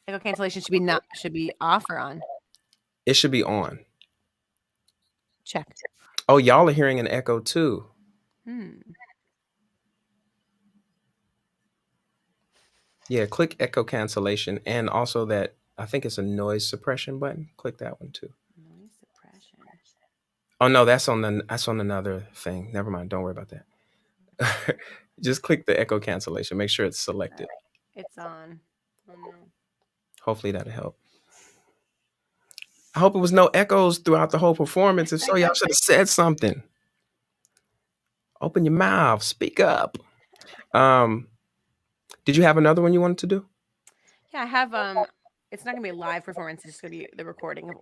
Echo cancellation should be off or on. It should be on. Check. Oh, y'all are hearing an echo too. Hmm. Yeah, click echo cancellation, and also that I think it's a noise suppression button. Click that one too. Noise suppression. Oh no, that's on another thing. Never mind. Don't worry about that. Just click the echo cancellation. Make sure it's selected. It's on. Oh no. Hopefully that'll help. I hope it was no echoes throughout the whole performance. If so, y'all should have said something. Open your mouth. Speak up. Um, did you have another one you wanted to do? Yeah, I have it's not gonna be a live performance, it's just gonna be the recording of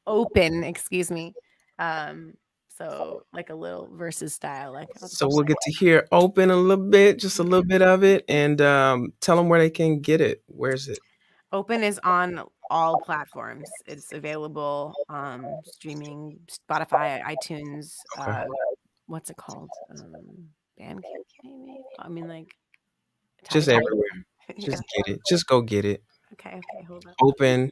open, excuse me. Um so like a little versus style, like I'll So just we'll get to hear open a little bit, just a little bit of it, and tell them where they can get it. Where's it? Open is on all platforms. It's available streaming Spotify, iTunes, Okay. what's it called? Bandcamp maybe? I mean like Just Tidal. everywhere. Yeah. Just get it. Just go get it. Okay, hold up. Open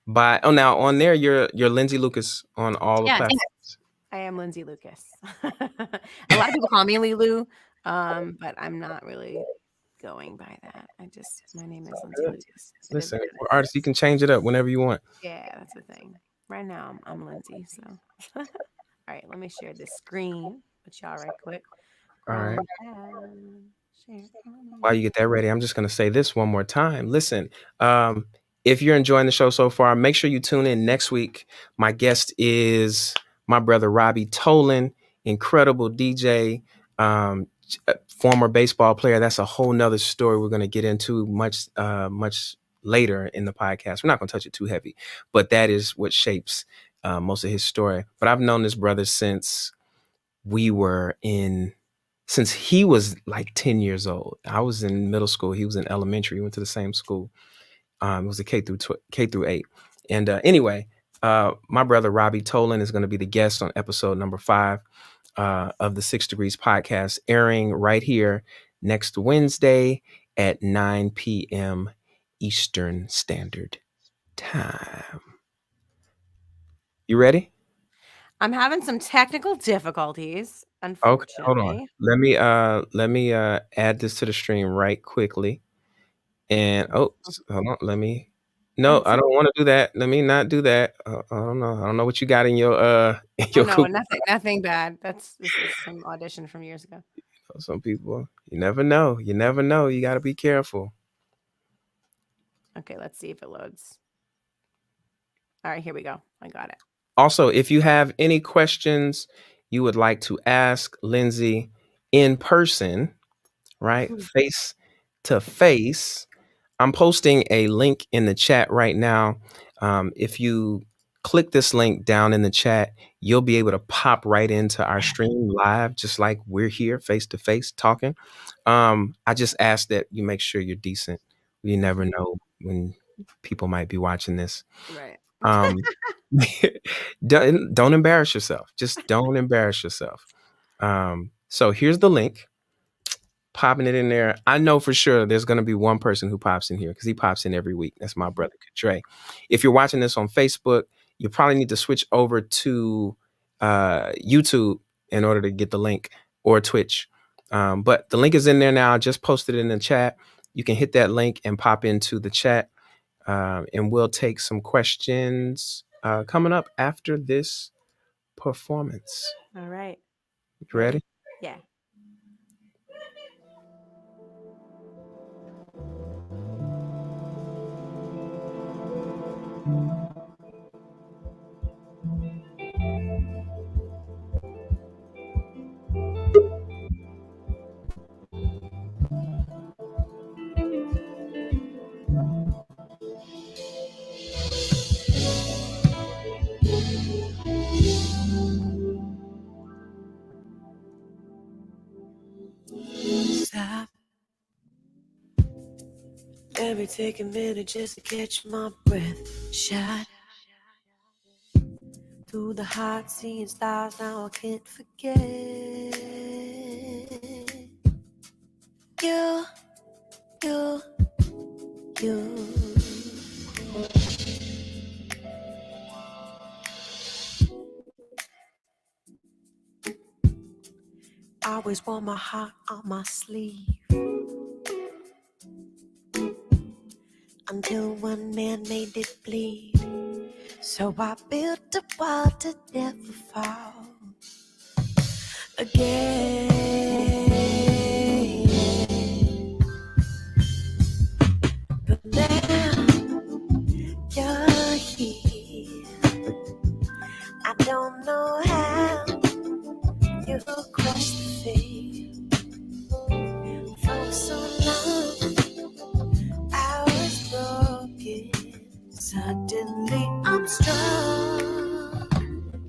by now on there you're Lindsay Lucas on all the Yes, platforms. I am Lindsay Lucas. A lot of people call me Lilu, but I'm not really going by that. My name is Lindsay Good. Lucas. It is Listen, what it we're is. artists. You can change it up whenever you want. Yeah, that's the thing. Right now, I'm Lindsay. So, all right, let me share this screen with y'all right quick. All right. Chrome tab, share. While you get that ready, I'm just going to say this one more time. Listen, um, if you're enjoying the show so far, make sure you tune in next week. My guest is my brother Robbie Tolan, incredible DJ, former baseball player. That's a whole nother story we're going to get into much later in the podcast. We're not going to touch it too heavy, but that is what shapes most of his story. But I've known this brother we were in since he was like 10 years old. I was in middle school. He was in elementary. We went to the same school. It was a K through 8. And anyway, my brother Robbie Tolan is going to be the guest on episode number 5 of the 6 Degrees podcast, airing right here next Wednesday at 9 p.m. Eastern Standard Time. You ready? I'm having some technical difficulties, Okay, hold on. unfortunately. Let me add this to the stream right quickly. And hold on, no, I don't want to do that. Let me not do that. I don't know. I don't know what you got in your in Oh your no, coop. nothing bad. This is some audition from years ago. Some people, you never know. You never know. You got to be careful. Okay, let's see if it loads. All right, here we go. I got it. Also, if you have any questions you would like to ask Lindsay in person, right, face to face, I'm posting a link in the chat right now. If you click this link down in the chat, you'll be able to pop right into our stream live, just like we're here face to face talking. I just ask that you make sure you're decent. You never know when people might be watching this. Right. Um, don't embarrass yourself. Just don't embarrass yourself. So here's the link. Popping it in there. I know for sure there's going to be one person who pops in here because he pops in every week. That's my brother, Dre. If you're watching this on Facebook, you probably need to switch over to YouTube in order to get the link, or Twitch. But the link is in there now. I just posted it in the chat. You can hit that link and pop into the chat, and we'll take some questions coming up after this performance. All right. You ready? Yeah. Stop. Let me take a minute just to catch my breath. Shot through the heart, seeing stars. Now I can't forget you, you, you. I always wore my heart on my sleeve. until one man made it bleed. So I built a wall to never fall again. But now you're here. I don't know how you crushed the fear. For so long I was broken. Suddenly I'm strong.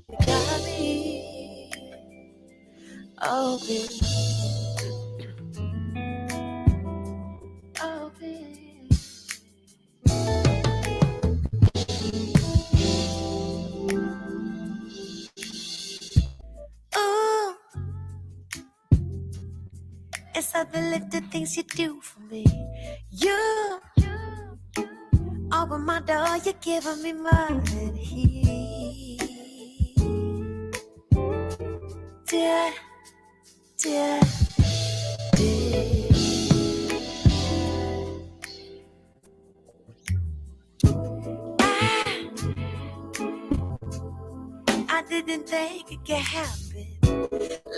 You got me open. Open. Ooh, it's all the little things you do for me. You open my door, you're giving me more than he. Dear, dear, dear. I didn't think it could happen.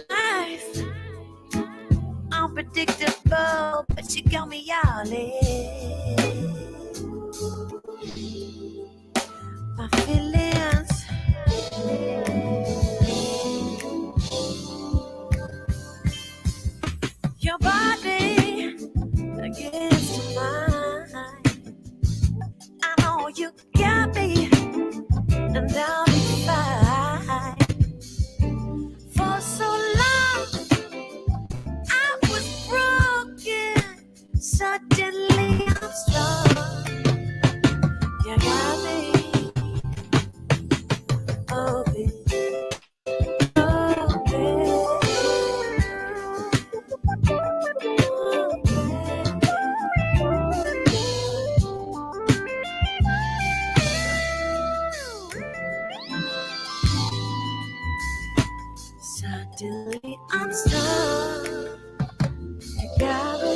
Life unpredictable, but you got me all in. My feelings, your body against mine. I know you got me, and I'll be fine. For so long I was broken. Suddenly I'm strong. You got me open, suddenly I'm strong. You got me.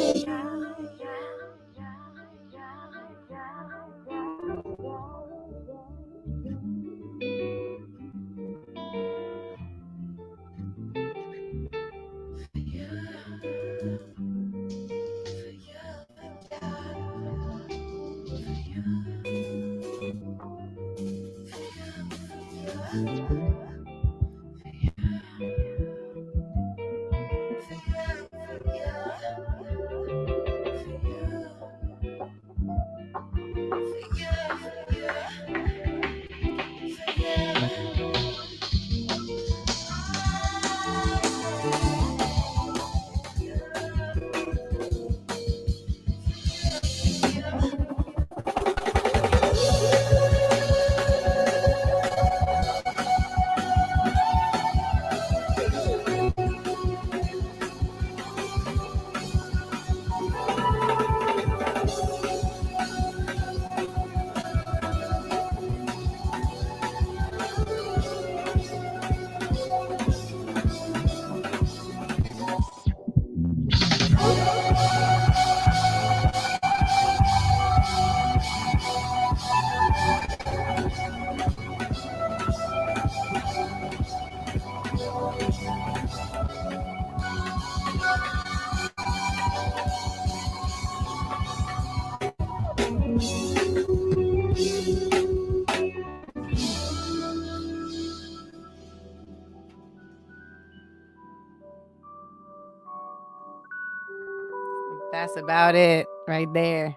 That's about it right there.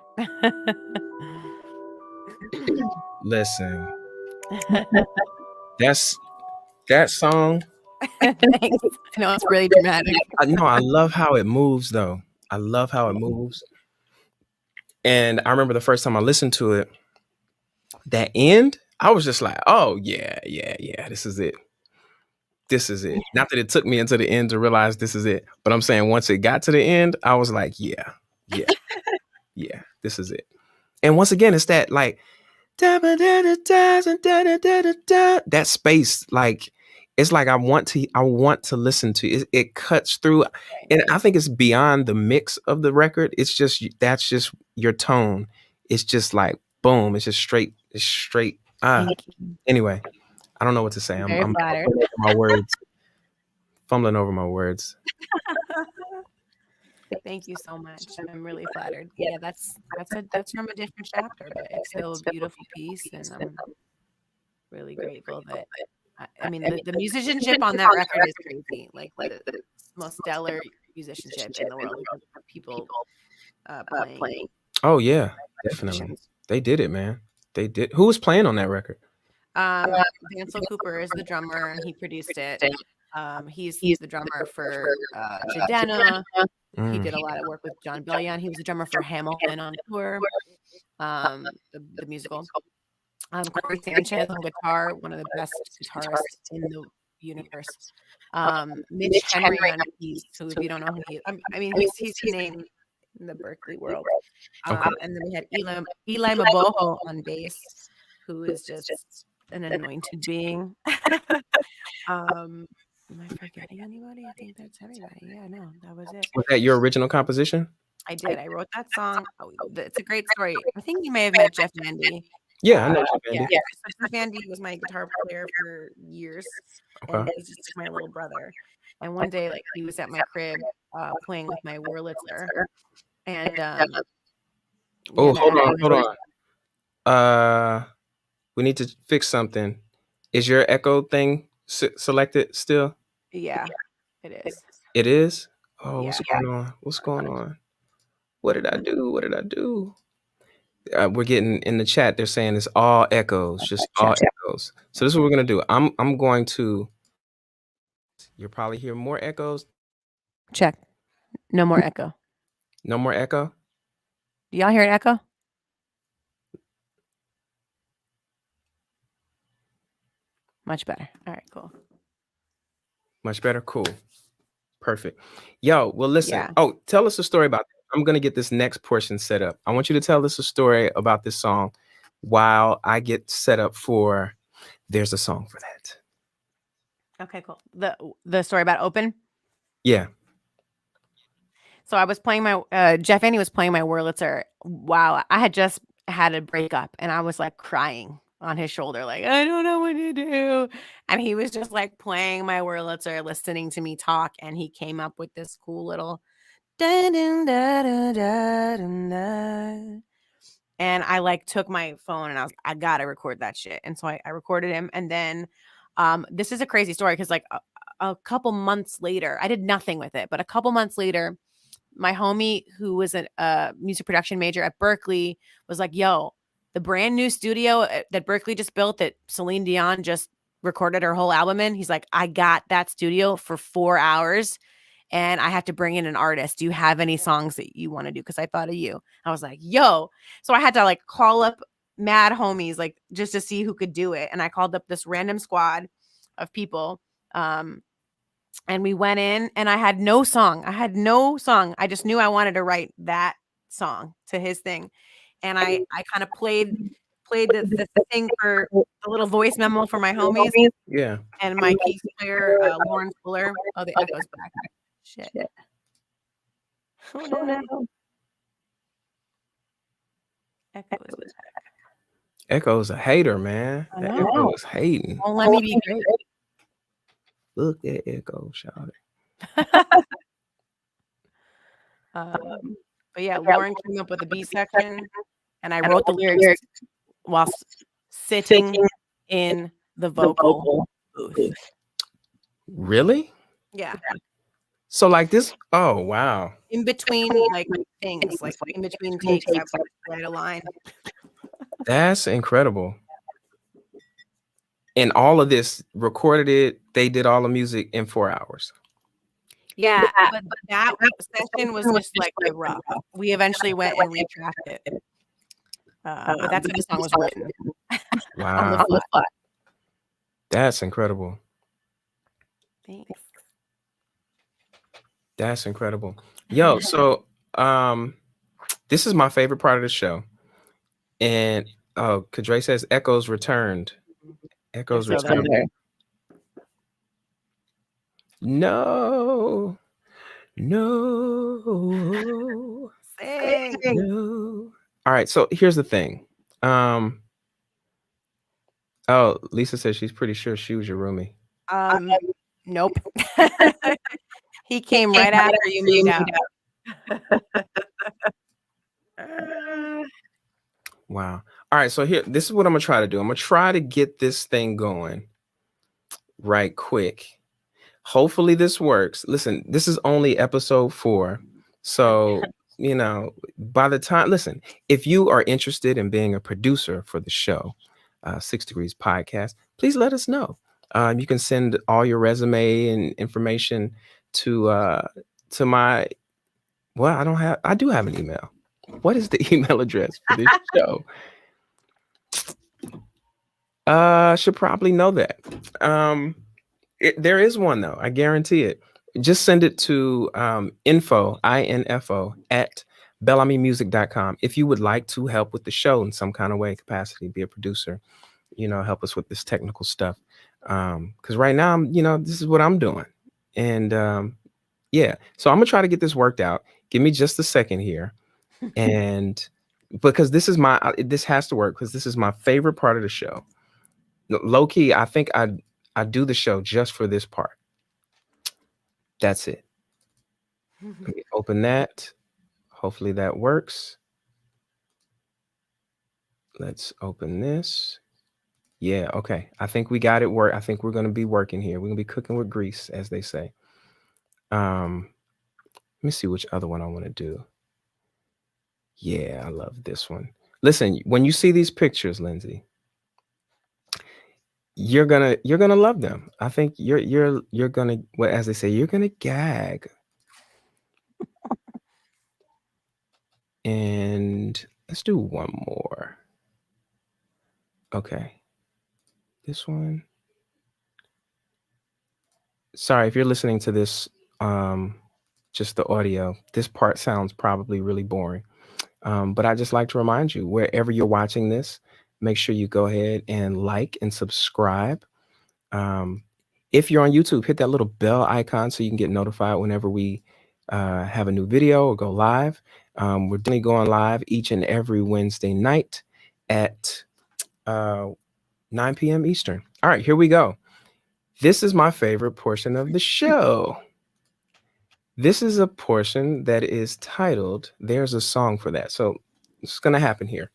Listen, that's that song. Thanks. I know it's really dramatic. I know. I love how it moves, though. I love how it moves. And I remember the first time I listened to it, that end, I was just like, oh, yeah. This is it. This is it. Not that it took me into the end to realize this is it. But I'm saying once it got to the end, I was like, yeah, this is it. And once again, it's that like, that space, like, it's like I want to listen to it. It cuts through, and I think it's beyond the mix of the record. It's just that's just your tone. it's just like boom. It's just straight. It's straight. Anyway, I don't know what to say. Very I'm flattered. fumbling over my words. Fumbling over my words. Thank you so much. I'm really flattered. Yeah, that's from a different chapter, but it's still a beautiful piece, and I'm really grateful that. I mean, the musicianship on that record is crazy. Like the most stellar musicianship in the world. People playing. Oh yeah, definitely. They did it, man. They did. Who was playing on that record? Vancel Cooper is the drummer, and he produced it. He's the drummer for Jadena. He did a lot of work with John Bellion. He was the drummer for Hamilton on tour, the musical. Corey Sanchez on guitar, one of the best guitarists in the universe. Mitch Henry on keys, who if you don't know who he is, I mean he's named in the Berkeley world. And then we had Eli Maboho on bass, who is just an anointed being. Am I forgetting anybody? I think that's everybody. Yeah, no, that was it. Was that your original composition? I did. I wrote that song. It's a great story. I think you may have met Jeff Vandy. Yeah, I know Jeff Vandy. Yeah. So Jeff Vandy was my guitar player for years, and he's just my little brother. And one day, like, he was at my crib playing with my Wurlitzer, and hold on. We need to fix something. Is your echo thing selected still? Yeah, it is. It is? Oh, yeah. What's going on? What did I do? We're getting in the chat. They're saying it's all echoes, just all echoes. So this is what we're gonna do. I'm going to. You'll probably hear more echoes. Check. No more echo. No more echo. Do y'all hear an echo? Much better. All right, cool. Much better. Cool. Perfect. Yo, well, listen. Yeah. Oh, tell us a story about that. I'm going to get this next portion set up. I want you to tell us a story about this song while I get set up for There's a Song for That. Okay, cool. The story about Open? Yeah. So I was playing my, Jeff Vandy was playing my Wurlitzer. Wow. I had just had a breakup, and I was like crying on his shoulder, like, I don't know what to do. And he was just like playing my Wurlitzer, listening to me talk. And he came up with this cool little and I like took my phone and I gotta record that shit. And so I recorded him. And then this is a crazy story because like a couple months later, I did nothing with it, but a couple months later, my homie who was a music production major at Berkeley was like, yo, the brand new studio that Berkeley just built that Celine Dion just recorded her whole album in, he's like, I got that studio for 4 hours and I have to bring in an artist. Do you have any songs that you want to do? Because I thought of you. I was like, yo. So I had to like call up mad homies, like just to see who could do it. And I called up this random squad of people. And we went in and I had no song. I just knew I wanted to write that song to his thing. And I kind of played the thing for the little voice memo for my homies. Yeah. And my keys player, Lauren Fuller. Oh, the echo's back. Shit. Oh, no. Echo's a hater, man. That Echo is hating. Don't let me be great. Look at Echo, shout it. But yeah, Lauren came up with the B section, and I wrote the lyrics while sitting in the vocal booth. Really? Yeah. So like this, oh wow. In between like things, like in between takes, I would write a line. That's incredible. And all of this recorded it. They did all the music in 4 hours. Yeah, but that session was just like rough. We eventually went and retracked it. But that's how the song was written. Wow. That's incredible. Thanks. That's incredible. Yo, so this is my favorite part of the show. And Kadre says Echoes returned. Echoes returned. No. Sing. No. All right. So here's the thing. Oh, Lisa says she's pretty sure she was your roomie. Nope. He came right after you moved out. Wow. All right. So this is what I'm gonna try to do. I'm gonna try to get this thing going right quick. Hopefully this works. Listen, this is only episode 4. So, by the time, listen, if you are interested in being a producer for the show, 6 Degrees Podcast, please let us know. You can send all your resume and information to my, well, I do have an email. What is the email address for this show? Should probably know that. There is one though. I guarantee it. Just send it to info at BelAmiMusic.com if you would like to help with the show in some kind of way, capacity, be a producer, help us with this technical stuff. Because right now, this is what I'm doing. And yeah, so I'm gonna try to get this worked out. Give me just a second here. And because this has to work because this is my favorite part of the show. Low key, I think I do the show just for this part. That's it. Let me open that. Hopefully that works. Let's open this. Yeah, okay. I think we got it work. I think we're going to be working here. We're going to be cooking with grease, as they say. Let me see which other one I want to do. Yeah, I love this one. Listen, when you see these pictures, Lindsay, you're gonna love them. I think you're gonna, well, as they say, you're gonna gag. And let's do one more. Okay. This one. Sorry if you're listening to this, just the audio. This part sounds probably really boring. But I just like to remind you, wherever you're watching this, make sure you go ahead and like and subscribe. If you're on YouTube, hit that little bell icon so you can get notified whenever we have a new video or go live. We're definitely going live each and every Wednesday night at 9 p.m. Eastern. All right, here we go. This is my favorite portion of the show. This is a portion that is titled, There's a Song for That. So it's going to happen here.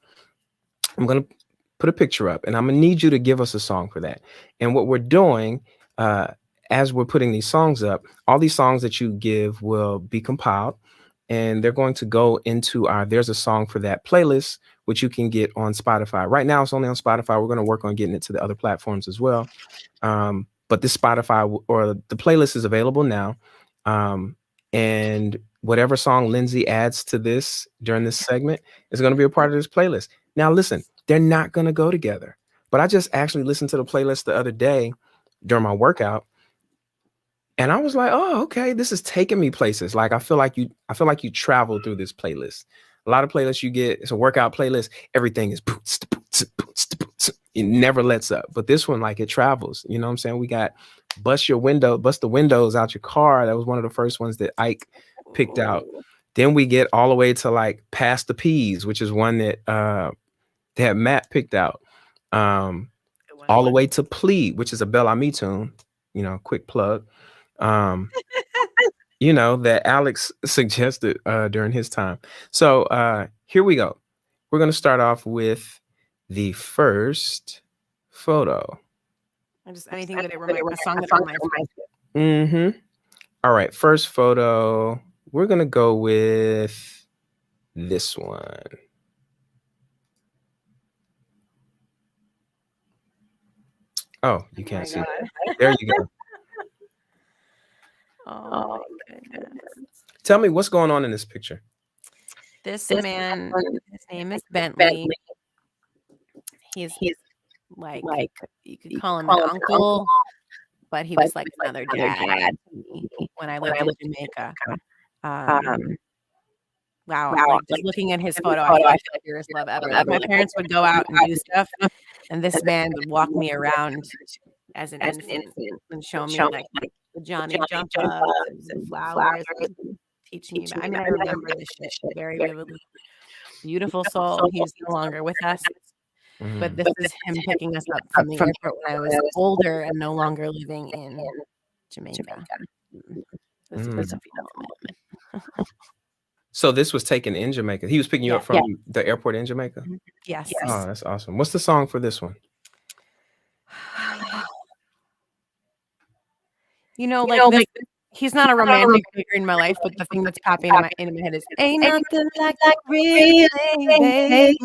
I'm going to put a picture up and I'm going to need you to give us a song for that. And what we're doing, as we're putting these songs up, all these songs that you give will be compiled and they're going to go into our There's a Song for That playlist, which you can get on Spotify. Right now, it's only on Spotify. We're going to work on getting it to the other platforms as well. But this Spotify or the playlist is available now. And whatever song Lindsay adds to this during this segment is going to be a part of this playlist. Now, listen, they're not going to go together. But I just actually listened to the playlist the other day during my workout. And I was like, oh, okay, this is taking me places. Like, I feel like you travel through this playlist. A lot of playlists you get, it's a workout playlist. Everything is boots, boots, boots, boots. It never lets up. But this one, like, it travels. You know what I'm saying? We got Bust the Windows Out Your Car. That was one of the first ones that Ike picked out. Then we get all the way to like Pass the Peas, which is one that Matt picked out. All the way to Plead, which is a Bel-Ami tune. Quick plug. That Alex suggested during his time. So here we go. We're going to start off with the first photo. Just anything that it reminds, a song that reminds me. Mm-hmm. All right, first photo. We're going to go with this one. Oh, you can't see that. There you go. Oh, my goodness. Tell me what's going on in this picture. This man, his name is Bentley. He's like you could call him an uncle, but he was like another dad when I lived in Jamaica. Wow, like just looking at his photo, I feel like the purest love ever. Like, my parents would go out and do stuff, and this man would walk me around as an infant and show me like the Johnny jump ups and flowers, and teach me about. I mean, I remember this shit very vividly. beautiful soul. He's no longer with us, but this is him picking us up from the airport when I was older and no longer living in Jamaica. This was a moment. So this was taken in Jamaica. He was picking you up from the airport in Jamaica? Yes. Oh, that's awesome. What's the song for this one? This, he's not a romantic figure in my life, but the thing that's popping in my head is "Ain't nothing like the real thing, baby."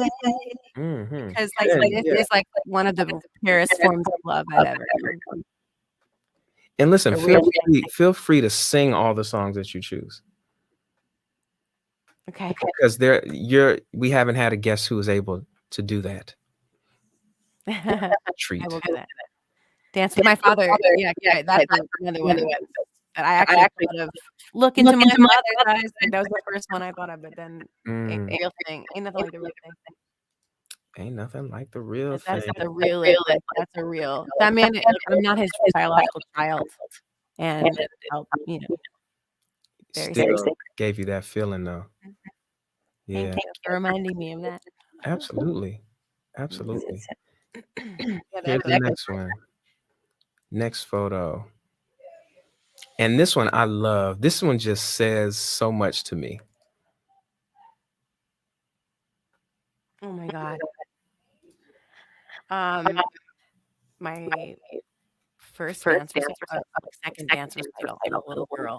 Because this is like one of the purest forms of love I've ever known. And listen, feel free to sing all the songs that you choose. Okay. Because we haven't had a guest who was able to do that. Treat. I will do that. Dance with my father. Yeah, that's another one that I actually thought of. Look into my father's eyes. Like, that was the first one I thought of, but then real thing. Ain't nothing like the real thing. Ain't nothing like the real That's thing. the real. That's a real. That man. I'm not his biological child, and still gave you that feeling though. Yeah. Thank you for reminding me of that. Absolutely. Here's the next one. Next photo. And this one I love. This one just says so much to me. Oh my God. My first dance was second dance recital. I'm a little girl.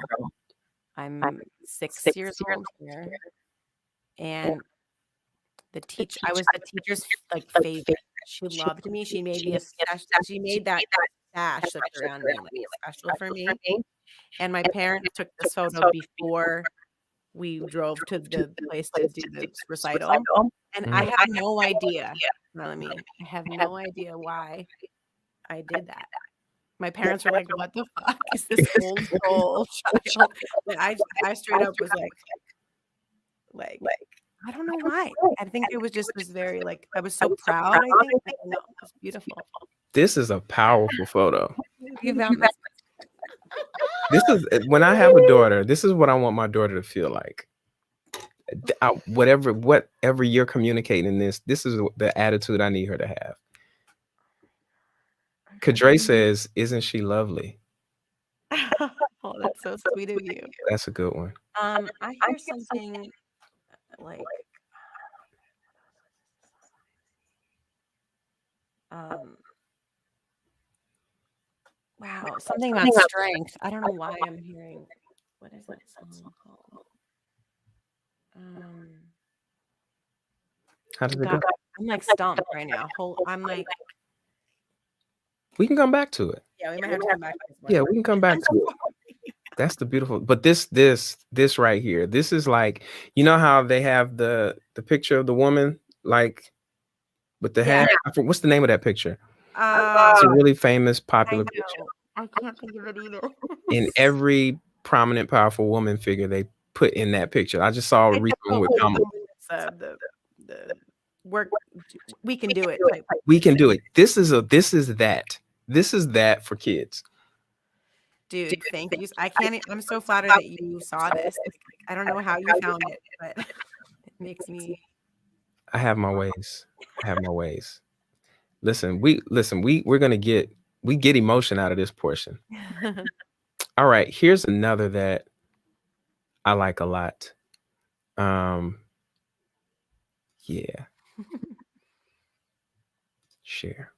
I'm 6 years old here, and I was the teacher's like favorite. She loved me. She made me she made that sash that's around me like special for me. And my parents took this photo before we drove to the place to do the recital. And I have no idea, Bel-Ami. I have no idea why I did that. My parents were like, "What the fuck is this old soul child?" And I straight up was like, I don't know why. I think it was just this very I was so proud. I think no, it was beautiful. This is a powerful photo. You found this. This is when I have a daughter. This is what I want my daughter to feel like. Whatever you're communicating in this is the attitude I need her to have. Kadre says, "Isn't she lovely?" Oh, that's so sweet of you. That's a good one. I hear something like wow, something about strength. I don't know why I'm hearing. What is that song called? How does it go? I'm like stumped right now. I'm like. We can come back to it. Yeah, we might have to come back to this one. Yeah, we can come back to it. That's the beautiful. But this right here, this is like, you know how they have the picture of the woman like with the hat. What's the name of that picture? It's a really famous, popular picture. I can't think of it either. In every prominent, powerful woman figure they put in that picture. I just saw a recent one with Kamala. The work. We can do it. We can do it. This is that. This is that for kids. Dude, thank you. I'm so flattered that you saw this. I don't know how you found it, but it makes me. I have my ways. Listen, we're gonna get emotion out of this portion. All right, here's another that I like a lot. Yeah. Share.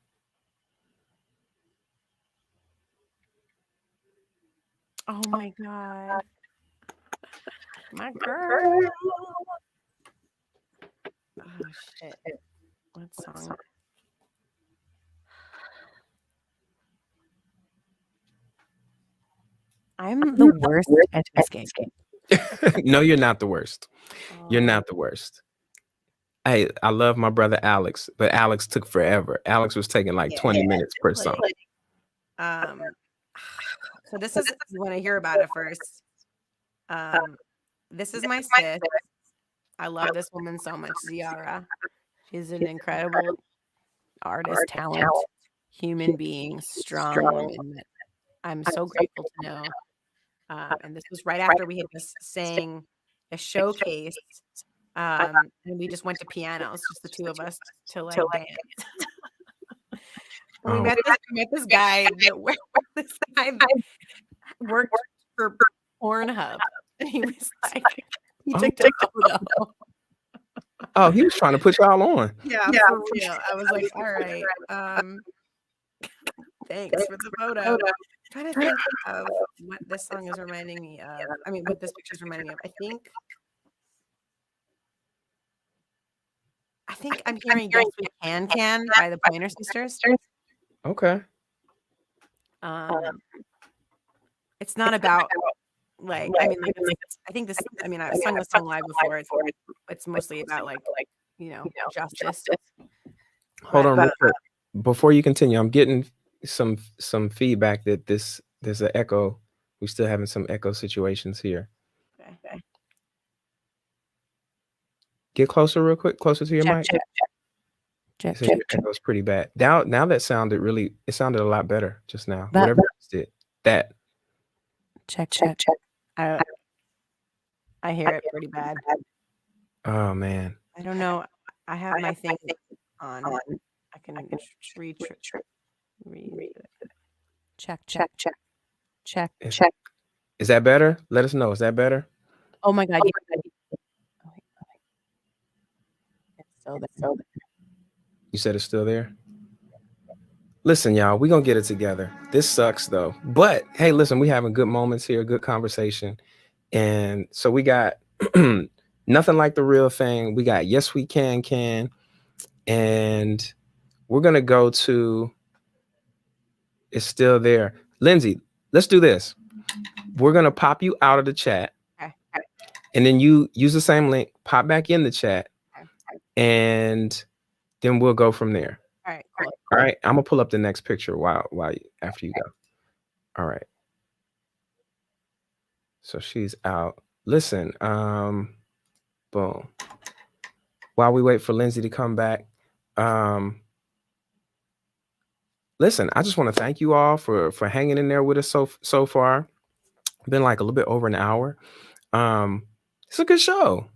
Oh my God. My girl. Oh shit. What song? I'm the worst at escaping. No, you're not the worst. You're not the worst. I love my brother Alex, but Alex took forever. Alex was taking like 20 minutes per song. So this is, you want to hear about it first. This is my sis. I love this woman so much, Ziara. She's an incredible artist, talent, human being, strong woman that I'm so grateful to know. And this was right after we had just sang a showcase And we just went to pianos, just the two of us, to like dance. And we met this guy that worked for Pornhub, and he was like, he took a photo. Oh, he was trying to put y'all on. Yeah, for real. I was like, all right, thanks for the photo. I'm trying to think of what this song is reminding me of. I mean, what this picture is reminding me of. I think I'm hearing "Yes We Can" by the Pointer Sisters. Okay. It's not about like, I mean, like, I think this. I mean, I've sung this song live before. It's mostly about like, justice. Hold on real quick. Before you continue, I'm getting some feedback that there's an echo. We're still having some echo situations here. Okay. Get closer real quick, closer to your mic. Check. Your echo's pretty bad. Now that sounded a lot better just now. Whatever you just did. That. Check. I hear it pretty bad. Oh man. I don't know. I have my thing on. I can read. Check. Is that better? Let us know. Is that better? Oh my God. It's still there. You said it's still there? Listen, y'all, we're going to get it together. This sucks, though. But, hey, listen, we having good moments here, good conversation. And so we got Nothing Like the Real Thing. We got Yes We Can. And we're going to go to It's Still There. Lindsay, let's do this. We're going to pop you out of the chat. Okay. And then you use the same link, pop back in the chat. Okay. And then we'll go from there. All right. Cool. All right. I'm gonna pull up the next picture after you go. All right. So she's out. Listen, boom. While we wait for Lindsay to come back, listen, I just want to thank you all for hanging in there with us so far. Been like a little bit over an hour. It's a good show.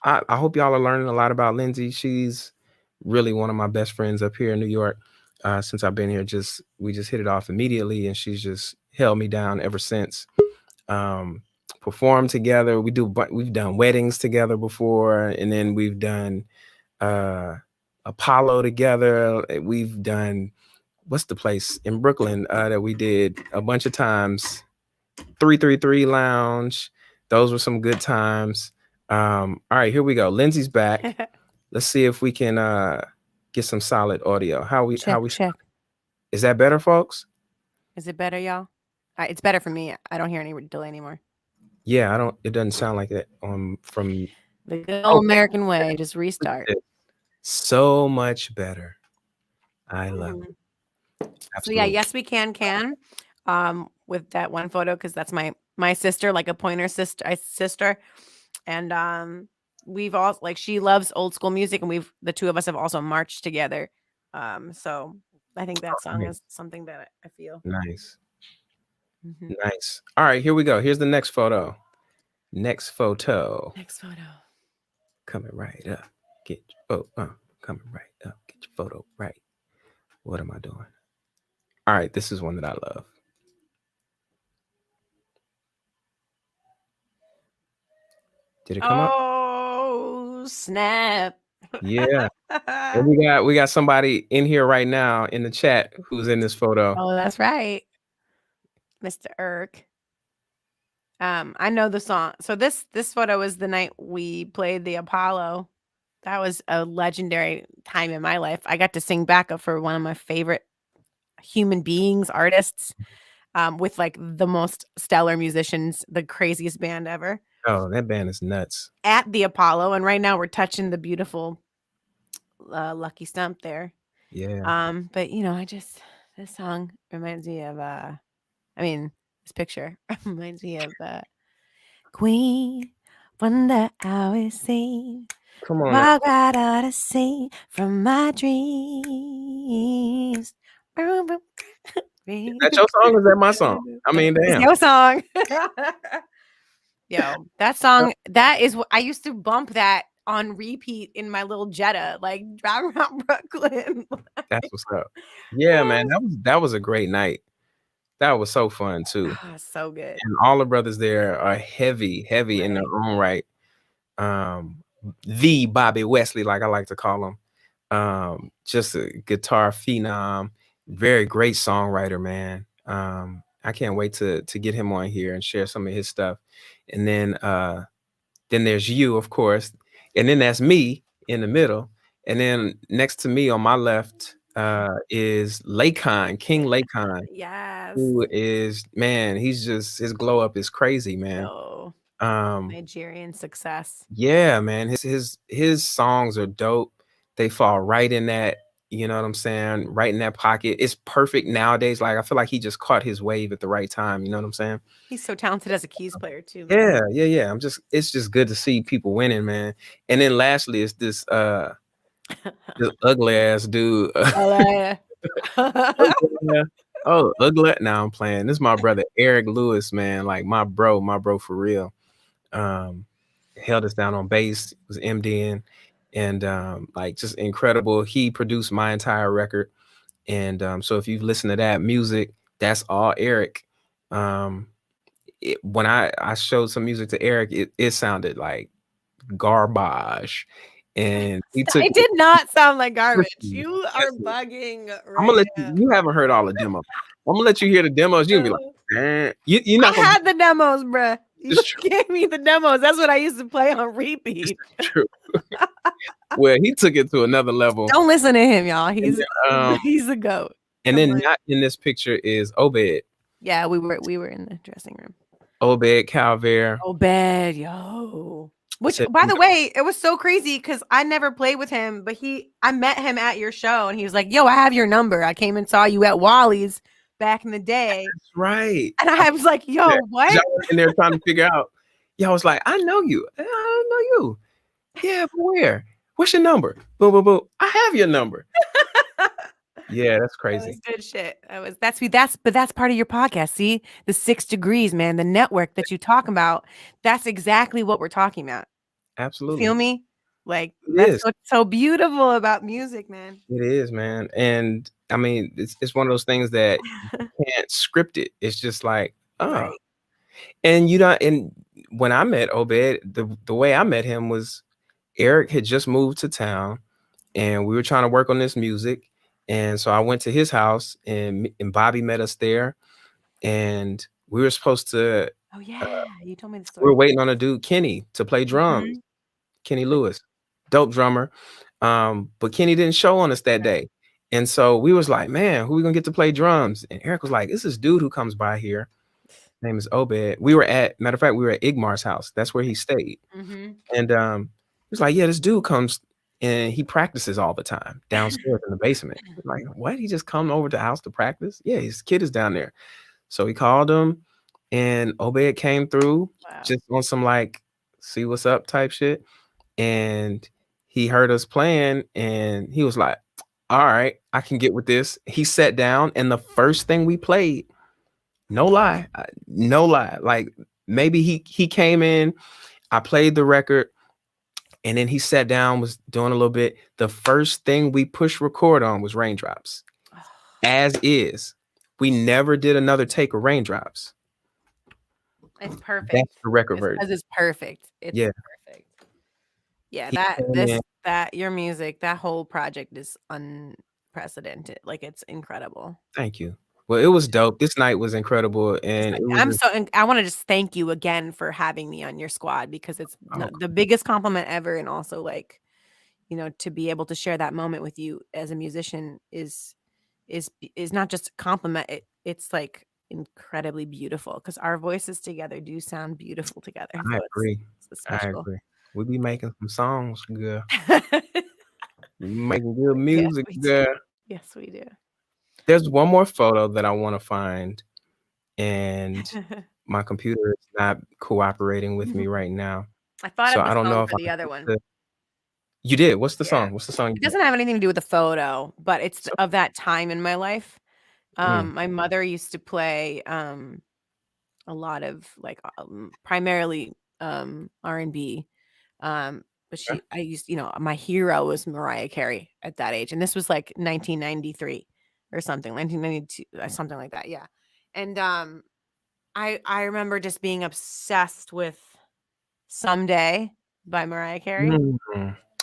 I hope y'all are learning a lot about Lindsay. She's really one of my best friends up here in New York. Since I've been here, we just hit it off immediately, and she's just held me down ever since. Performed together. We've done weddings together before, and then we've done Apollo together. We've done, what's the place in Brooklyn that we did a bunch of times? 333 Lounge. Those were some good times. All right, here we go. Lindsay's back. Let's see if we can get some solid audio. Check. Is that better, folks? Is it better, y'all? It's better for me. I don't hear any delay anymore. Yeah, it doesn't sound like that from the good old American way. Just restart. So much better. I love it. Absolutely. So yeah, Yes We Can. With that one photo, because that's my sister, like a Pointer sister. And we've all, like, she loves old school music, and the two of us have also marched together. So I think that song is something that I feel. Nice. Mm-hmm. Nice. All right, here we go. Here's the next photo. Next photo. Coming right up. Coming right up. Get your photo right. What am I doing? All right, this is one that I love. Did it come up? Oh, snap. Yeah. And we got somebody in here right now in the chat who's in this photo. Oh, that's right. Mr. Irk. I know the song. So this photo was the night we played the Apollo. That was a legendary time in my life. I got to sing backup for one of my favorite human beings, artists, with like the most stellar musicians, the craziest band ever. Oh, that band is nuts. At the Apollo, and right now we're touching the beautiful Lucky Stump there. Yeah. But this song reminds me of this picture reminds me of Queen Wonder how it seems. Come on. Walk right out of sea from my dreams. Is that your song or is that my song? I mean, damn. It's your song. Yo, that song, that is what I used to bump that on repeat in my little Jetta, like driving around Brooklyn. That's what's up. Yeah, man, that was a great night. That was so fun too. So good. And all the brothers there are heavy in their own right. The Bobby Wesley, like I like to call him. Just a guitar phenom, very great songwriter, man. I can't wait to get him on here and share some of his stuff. And then there's you, of course, and then that's me in the middle, and then next to me on my left is Lakon, King Lakon, Yes. who is, man, he's just, his glow up is crazy, man. Oh, Nigerian success. Yeah, man, his songs are dope. They fall right in that, you know what I'm saying, right in that pocket. It's perfect nowadays. Like I feel like he just caught his wave at the right time. You know what I'm saying? He's so talented as a keys player too, man. Yeah. It's just good to see people winning, man. And then lastly, it's this ugly ass dude. Oh, ugly. Now I'm playing. This is my brother Eric Lewis, man. Like my bro for real. Held us down on bass, was MDing, and like just incredible. He produced my entire record. And so if you've listened to that music, that's all Eric. When I showed some music to Eric, it sounded like garbage. And he took it did not sound like garbage. You are bugging right I'm gonna let you haven't heard all the demos. I'm gonna let you hear the demos. You're gonna be like, you're not I had the demos, bruh. You It's true. gave me the demos. That's what I used to play on repeat. True. Well, he took it to another level. Don't listen to him, y'all. He's the GOAT. And then not in this picture is Obed. Yeah, we were in the dressing room. Obed Calvert. Obed, yo. Which, by the way, it was so crazy because I never played with him, but I met him at your show and he was like, yo, I have your number. I came and saw you at Wally's back in the day. That's right. And I was like, yo, what? Y'all was in there trying to figure out. Y'all was like, I know you. I don't know you. Yeah, but where? What's your number? Boom, boom, boom. I have your number. Yeah, that's crazy. That was good shit. That's part of your podcast. See, the 6 degrees, man, the network that you talk about. That's exactly what we're talking about. Absolutely. Feel me? Like that's what's so beautiful about music, man. It is, man. And I mean, it's one of those things that you can't script it. It's just like, oh. Right. And and when I met Obed, the way I met him was Eric had just moved to town and we were trying to work on this music. And so I went to his house and Bobby met us there. And we were supposed to. Oh, yeah. You told me the story. We were waiting on a dude, Kenny, to play drums. Mm-hmm. Kenny Lewis, dope drummer. But Kenny didn't show on us that day. And so we was like, man, who we gonna get to play drums? And Eric was like, this is dude who comes by here. His name is Obed. We were at Igmar's house. That's where he stayed. Mm-hmm. And he was like, yeah, this dude comes and he practices all the time downstairs in the basement. Like, what? He just come over to the house to practice? Yeah, his kid is down there. So he called him and Obed came through just on some like, see what's up type shit. And he heard us playing and he was like, all right, I can get with this. He sat down and the first thing we played, no lie, like maybe he came in, I played the record and then he sat down, was doing a little bit. The first thing we pushed record on was Raindrops. As is. We never did another take of Raindrops. It's perfect. That's the record version. Because it's perfect. It's perfect. Yeah, that your music, that whole project is unprecedented. Like it's incredible. Thank you. Well, it was dope. This night was incredible, and I want to just thank you again for having me on your squad because it's the biggest compliment ever, and also like, you know, to be able to share that moment with you as a musician is not just a compliment. It's like incredibly beautiful because our voices together do sound beautiful together. I agree. I agree. We be making some songs, girl. We making good music, girl. Yes, we do. There's one more photo that I want to find, and my computer is not cooperating with me right now. I thought I don't know if the other one. You did. What's the song? What's the song? It doesn't have anything to do with the photo, but it's of that time in my life. My mother used to play a lot of like primarily R&B. but I used, my hero was Mariah Carey at that age. And this was like 1993 or something, 1992, something like that. Yeah. And I remember just being obsessed with Someday by Mariah Carey.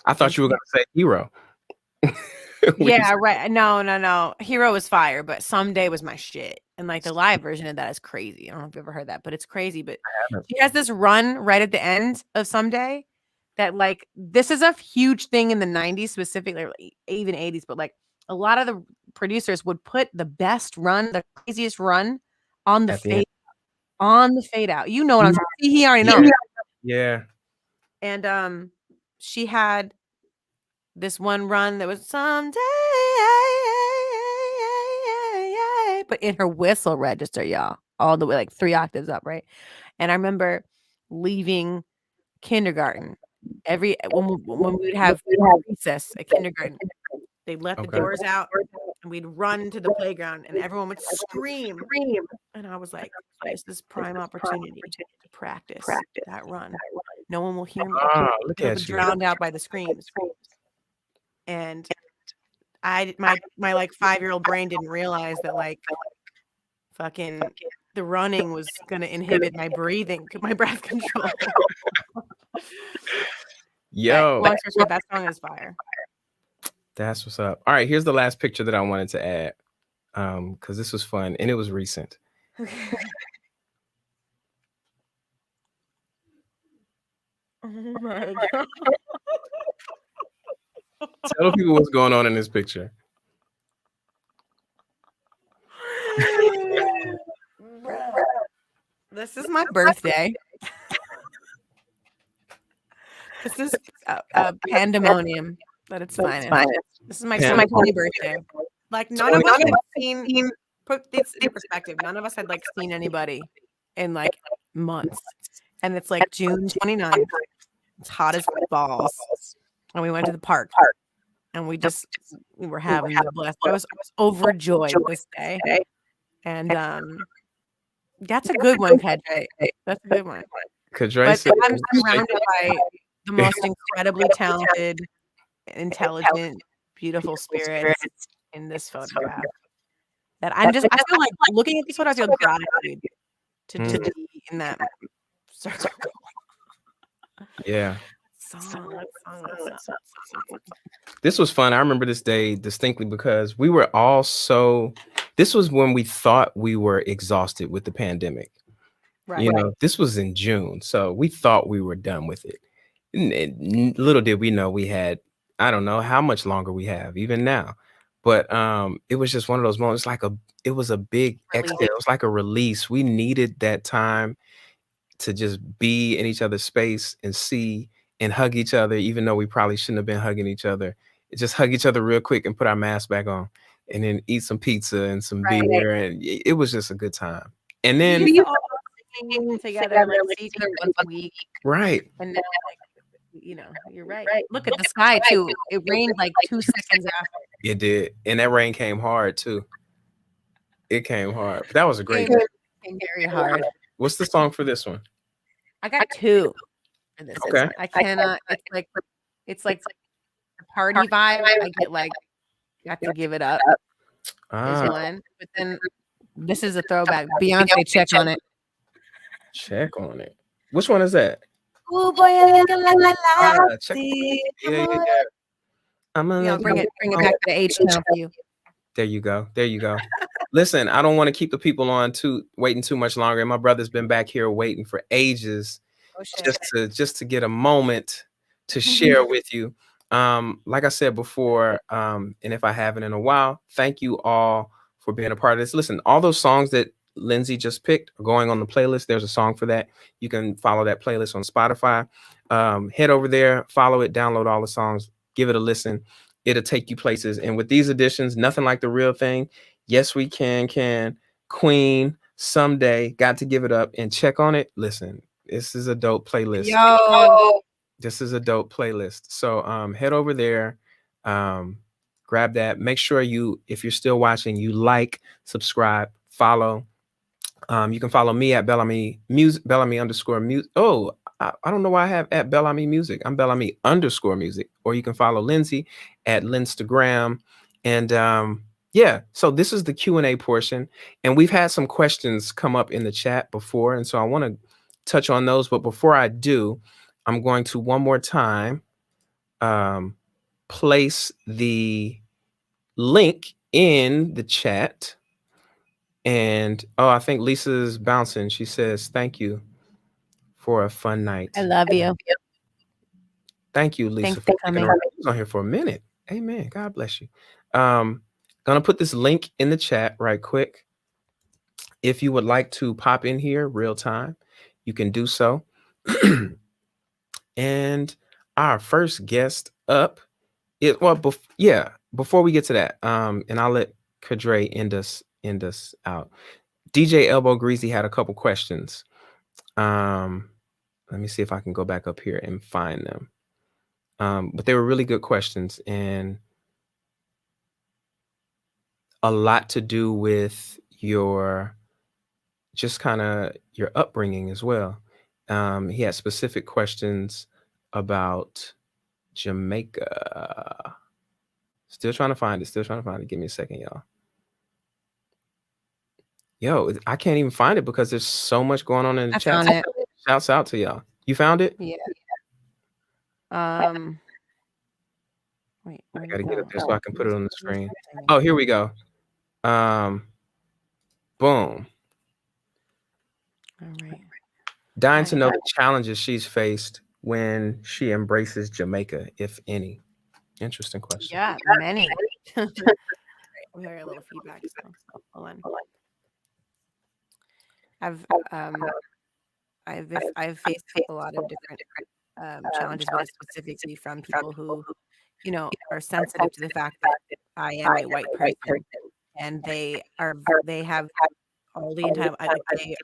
I thought you were going to say Hero. Yeah, right. No. Hero was fire, but Someday was my shit. And like the live version of that is crazy. I don't know if you've ever heard that, but it's crazy. But she has this run right at the end of Someday that like this is a huge thing in the 90s specifically, or even 80s, but like a lot of the producers would put the best run, the craziest run on the fade out. You know what I'm saying? He already knows. Yeah. And she had this one run that was Someday, but in her whistle register, y'all, all the way like 3 octaves up, right? And I remember leaving kindergarten when we would have recess at kindergarten, they let the doors out and we'd run to the playground and everyone would scream. And I was like, this is prime opportunity to practice that run. No one will hear me. Look It'll at be you. drowned out by the screams. And my like 5-year-old brain didn't realize that like fucking the running was gonna inhibit my breathing, my breath control. Yo, long story short, that song is fire. That's what's up. All right, here's the last picture that I wanted to add, because this was fun and it was recent. Oh my God. Tell people what's going on in this picture. This is my birthday. This is a pandemonium that it's finest. This is my 20 birthday. Like none of us had seen. Put this in perspective. None of us had like seen anybody in like months, and it's like June 29th. It's hot as balls, and we went to the park, and we were having the blast. I was overjoyed this day, and that's a good one, Kedre. That's a good one. But I'm surrounded by the most incredibly talented, intelligent, beautiful spirits in this photograph. That I feel like looking at this photo, I feel gratitude to be in that circle. Yeah. Song. This was fun. I remember this day distinctly because we were all this was when we thought we were exhausted with the pandemic. Right. This was in June. So we thought we were done with it. And little did we know we had, I don't know how much longer we have even now. But it was just one of those moments, it was a big exhale. It was like a release. We needed that time to just be in each other's space and see and hug each other, even though we probably shouldn't have been hugging each other. Just hug each other real quick and put our masks back on and then eat some pizza and some beer. And it was just a good time. And then we all sing together, like see each other once a week. Right. And then you're right. Look at the sky too. It rained like 2 seconds after. It did. And that rain came hard too. It came hard. But that was a great day. Came very hard. What's the song for this one? I got 2 for this. Okay. I cannot. It's like the party vibe. I get like got to give it up. Is one, but then this is a throwback. Beyonce, check on it. Check on it. Which one is that? Oh boy, check. Yeah. I'm gonna bring it back to the H now for you. There you go. Listen, I don't want to keep the people waiting too much longer. And my brother's been back here waiting for ages, just to get a moment to share with you. Like I said before, and if I haven't in a while, thank you all for being a part of this. Listen, all those songs that Lindsay just picked are going on the playlist. There's a song for that. You can follow that playlist on Spotify. Head over there, follow it, download all the songs, give it a listen. It'll take you places. And with these editions, nothing like the real thing. Yes, we can. Queen, Someday, got to give it up and check on it. Listen, this is a dope playlist. Yo. This is a dope playlist. So head over there, grab that. Make sure if you're still watching, you like, subscribe, follow. You can follow me at BelAmiMusic, BelAmi_music. Oh, I don't know why I have at Bel-Ami Music. I'm Bel-Ami_music, or you can follow Lindsay at Linstagram. And yeah, so this is the Q&A portion, and we've had some questions come up in the chat before, and so I want to touch on those. But before I do, I'm going to one more time place the link in the chat. And I think Lisa's bouncing. She says, "Thank you for a fun night." I love you. Thank you, Lisa, Thanks for coming. I was on here for a minute. Amen. God bless you. Gonna put this link in the chat right quick. If you would like to pop in here real time, you can do so. And our first guest up is before we get to that, and I'll let Kadre end us out. DJ Elbow Greasy had a couple questions. Let me see if I can go back up here and find them. But they were really good questions, and a lot to do with your upbringing as well. He had specific questions about Jamaica. Still trying to find it. Give me a second, y'all. Yo, I can't even find it because there's so much going on in the chat. Found it. Shouts out to y'all. You found it? Yeah. Wait, I gotta get it there so I can put it on the screen. Oh, here we go. Boom. All right. Dying to know the challenges she's faced when she embraces Jamaica, if any. Interesting question. Yeah, many. We heard a little feedback. So hold on. I've faced a lot of different challenges, but specifically from people who, are sensitive to the fact that I am a white person, and they have all the they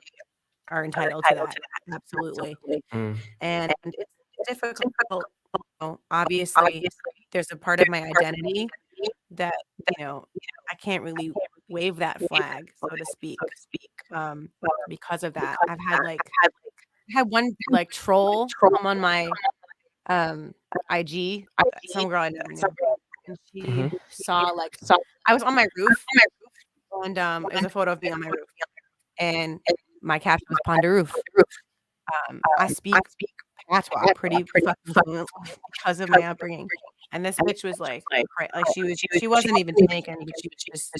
are entitled to that, absolutely. And it's difficult. Obviously, there's a part of my identity that I can't really wave that flag, so to speak, because of that. I've had one troll come on my IG, some girl I didn't know, and she saw I was on my roof, and it was a photo of me on my roof, and my caption was Ponderoof. I speak patois pretty fucking fluently because of my upbringing, and this bitch was she wasn't even Jamaican, but she was just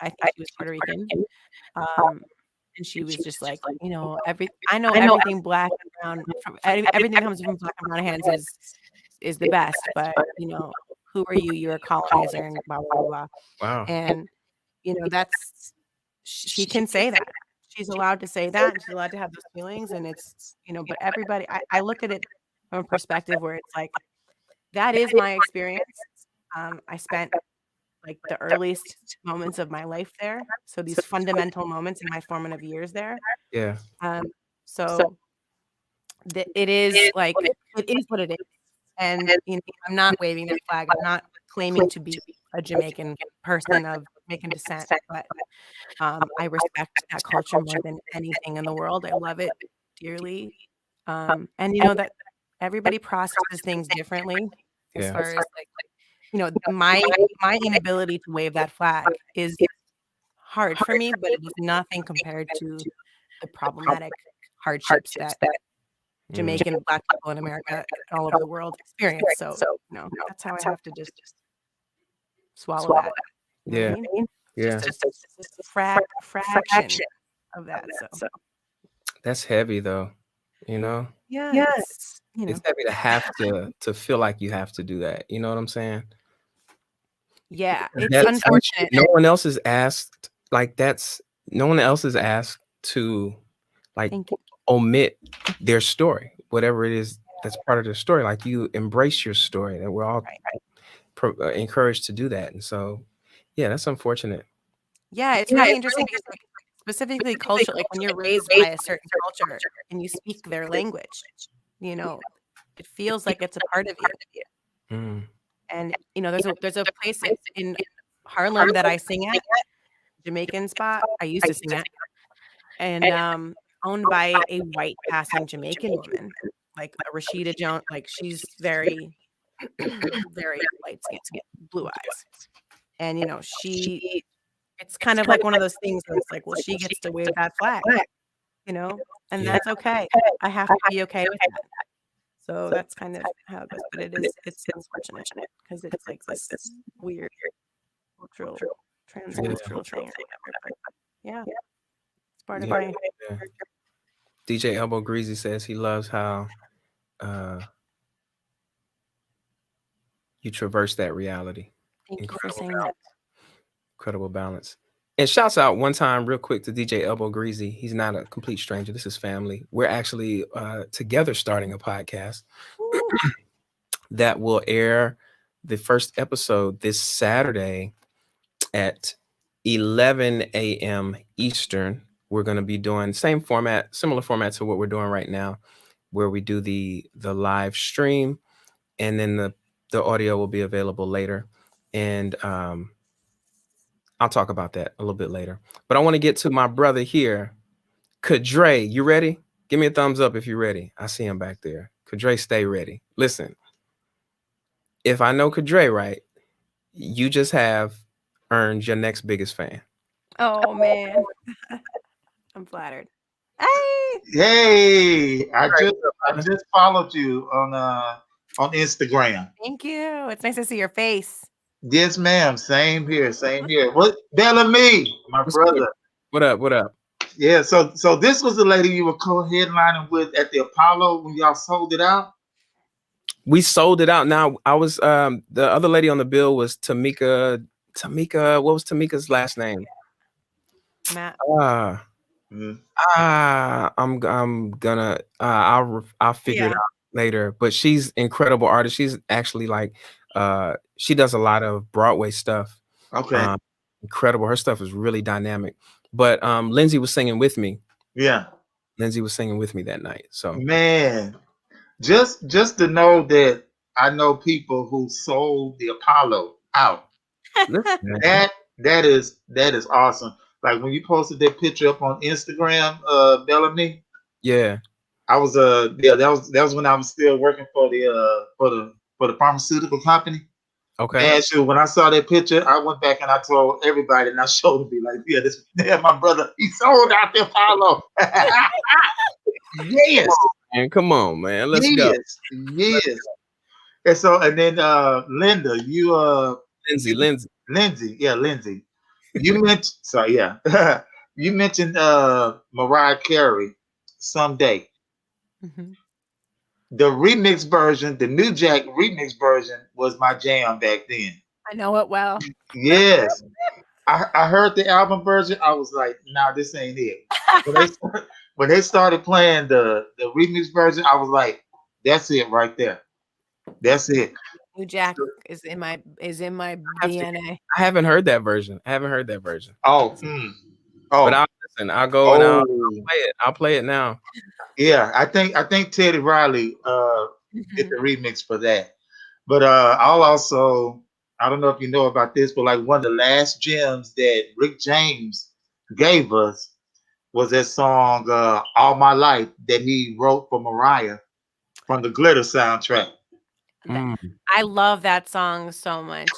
I think she was Puerto Rican, and she was just I know everything black and brown, everything comes from black and brown hands is the best, but who are you? You're a colonizer and blah blah blah. Wow. And that's she can say that. She's allowed to say that, and she's allowed to have those feelings, and it's but everybody, I look at it from a perspective where it's that is my experience. I spent the earliest moments of my life there, so these fundamental moments in my formative years there. Yeah. So it is what it is, and I'm not waving that flag. I'm not claiming to be a Jamaican person of Jamaican descent, but I respect that culture more than anything in the world. I love it dearly, and that everybody processes things differently. As far as my inability to wave that flag is hard for me, but it is nothing compared to the problematic hardships that Jamaican Black people in America and all over the world experience. So that's how I have to just swallow that. Yeah. Yeah. Just a fraction of that. So that's heavy though, Yes. It's heavy to have to feel like you have to do that. You know what I'm saying? Yeah, it's unfortunate. No one else is asked no one else is asked to omit their story, whatever it is that's part of their story. You embrace your story, that we're all encouraged to do that. And so, yeah, that's unfortunate. Yeah, it's really interesting because specifically culture, when you're raised by a certain culture and you speak their language, it feels like it's a part of you. And there's a place in Harlem that I sing at, Jamaican spot. I used to sing at, and owned by a white passing Jamaican woman, like a Rashida Jones. Like she's very, very light skin, blue eyes, and it's kind of like one of those things where it's like, well, she gets to wave that flag, and Yeah. that's okay. I have to be okay with that. So that's kind of how it goes. But it's unfortunate because it's like this weird cultural, transcultural thing. But yeah, it's part of my. Yeah. DJ Elbow Greasy says he loves how you traverse that reality. Thank you for saying that. Incredible balance. And shouts out one time real quick to DJ Elbow Greasy. He's not a complete stranger. This is family. We're actually together starting a podcast that will air the first episode this Saturday at 11 a.m. Eastern. We're going to be doing same format, similar format to what we're doing right now, where we do the live stream, and then the audio will be available later. And I'll talk about that a little bit later. But I want to get to my brother here, Kadre. You ready? Give me a thumbs up if you're ready. I see him back there. Kadre, stay ready. Listen, if I know Kadre right, you just have earned your next biggest fan. Oh man, I'm flattered. Hey, I just followed you on Instagram. Thank you. It's nice to see your face. Yes, ma'am. Same here. Same here. What Bel-Ami, my brother. What up? What up? Yeah. So this was the lady you were co-headlining with at the Apollo when y'all sold it out. We sold it out. Now I was the other lady on the bill was Tamika. What was Tamika's last name? Matt. I'm gonna I'll figure it out later. But she's incredible artist. She's actually like she does a lot of Broadway stuff. Okay. Incredible. Her stuff is really dynamic. But Lindsay was singing with me. Yeah. Lindsay was singing with me that night. So man, just to know that I know people who sold the Apollo out. that is awesome. Like when you posted that picture up on Instagram, Bel-Ami. Yeah. I was that was when I was still working for the pharmaceutical company. Okay. And so when I saw that picture, I went back and I told everybody, and I showed them, be like, yeah, my brother, he sold out the Apollo. Yes. Come on, man. Let's go. Yes. And so, and then Linda, you Lindsay. Yeah, Lindsay. You mentioned you mentioned Mariah Carey someday. Mm-hmm. The remix version, the New Jack remix version was my jam back then. I know it well. Yes. I heard the album version. I was like, nah, this ain't it. When they started playing the remix version, I was like, that's it right there. That's it. New Jack is in my DNA. I haven't heard that version. Oh. But I'll listen. I'll go and I'll play it. I'll play it now. Yeah, I think Teddy Riley did the remix for that. But I'll also, I don't know if you know about this, but like one of the last gems that Rick James gave us was that song All My Life that he wrote for Mariah from the Glitter soundtrack. I love that song so much.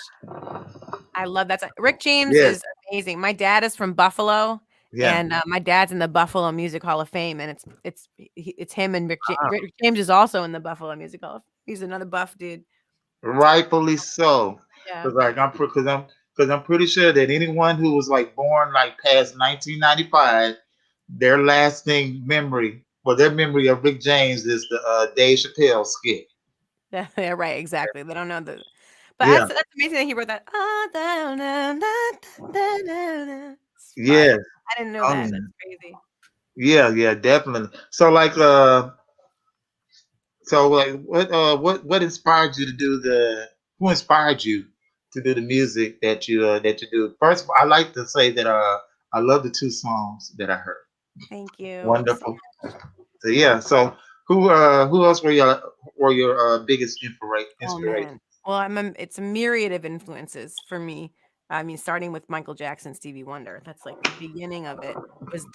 I love that song. Rick James is amazing. My dad is from Buffalo. Yeah. And my dad's in the Buffalo Music Hall of Fame, and it's him and Rick James. Rick James is also in the Buffalo Music Hall. He's another buff dude. Rightfully so. Yeah. Because I'm pretty sure that anyone who was like born like past 1995, their lasting memory, their memory of Rick James is the Dave Chappelle skit. Yeah, right. Exactly. They don't know the. But that's amazing that he wrote that. Yeah. I didn't know that. That's crazy. Yeah, definitely. So like what inspired you to do who inspired you to do the music that you do? First of all, I like to say that I love the 2 songs that I heard. Thank you. Wonderful. So yeah, so who else were your biggest inspiration? Oh man. Well, it's a myriad of influences for me. I mean, starting with Michael Jackson, Stevie Wonder. That's like the beginning of it.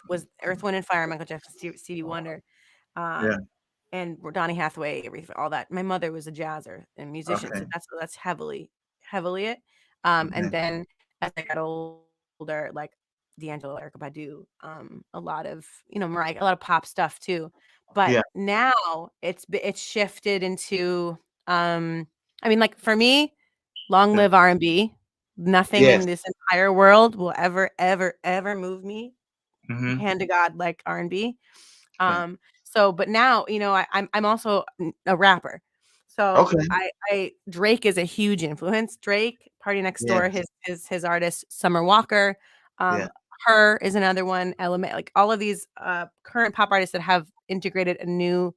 Was Earth, Wind and Fire, Michael Jackson, Stevie Wonder, Yeah. and Donny Hathaway, everything, all that. My mother was a jazzer and musician, so Okay. that's heavily it. And Okay. then as I got older, like D'Angelo, Erykah Badu, a lot of Mariah, a lot of pop stuff too. But Yeah. now it's shifted into, I mean, like for me, long Yeah. live R&B. Nothing Yes. in this entire world will ever move me, Mm-hmm. hand to God, like R&B. Yeah. So, but now, I'm also a rapper. So Okay. I Drake is a huge influence. Drake, Party Next Door, Yes. his artist, Summer Walker, Yeah. Her is another one, Element, like all of these current pop artists that have integrated a new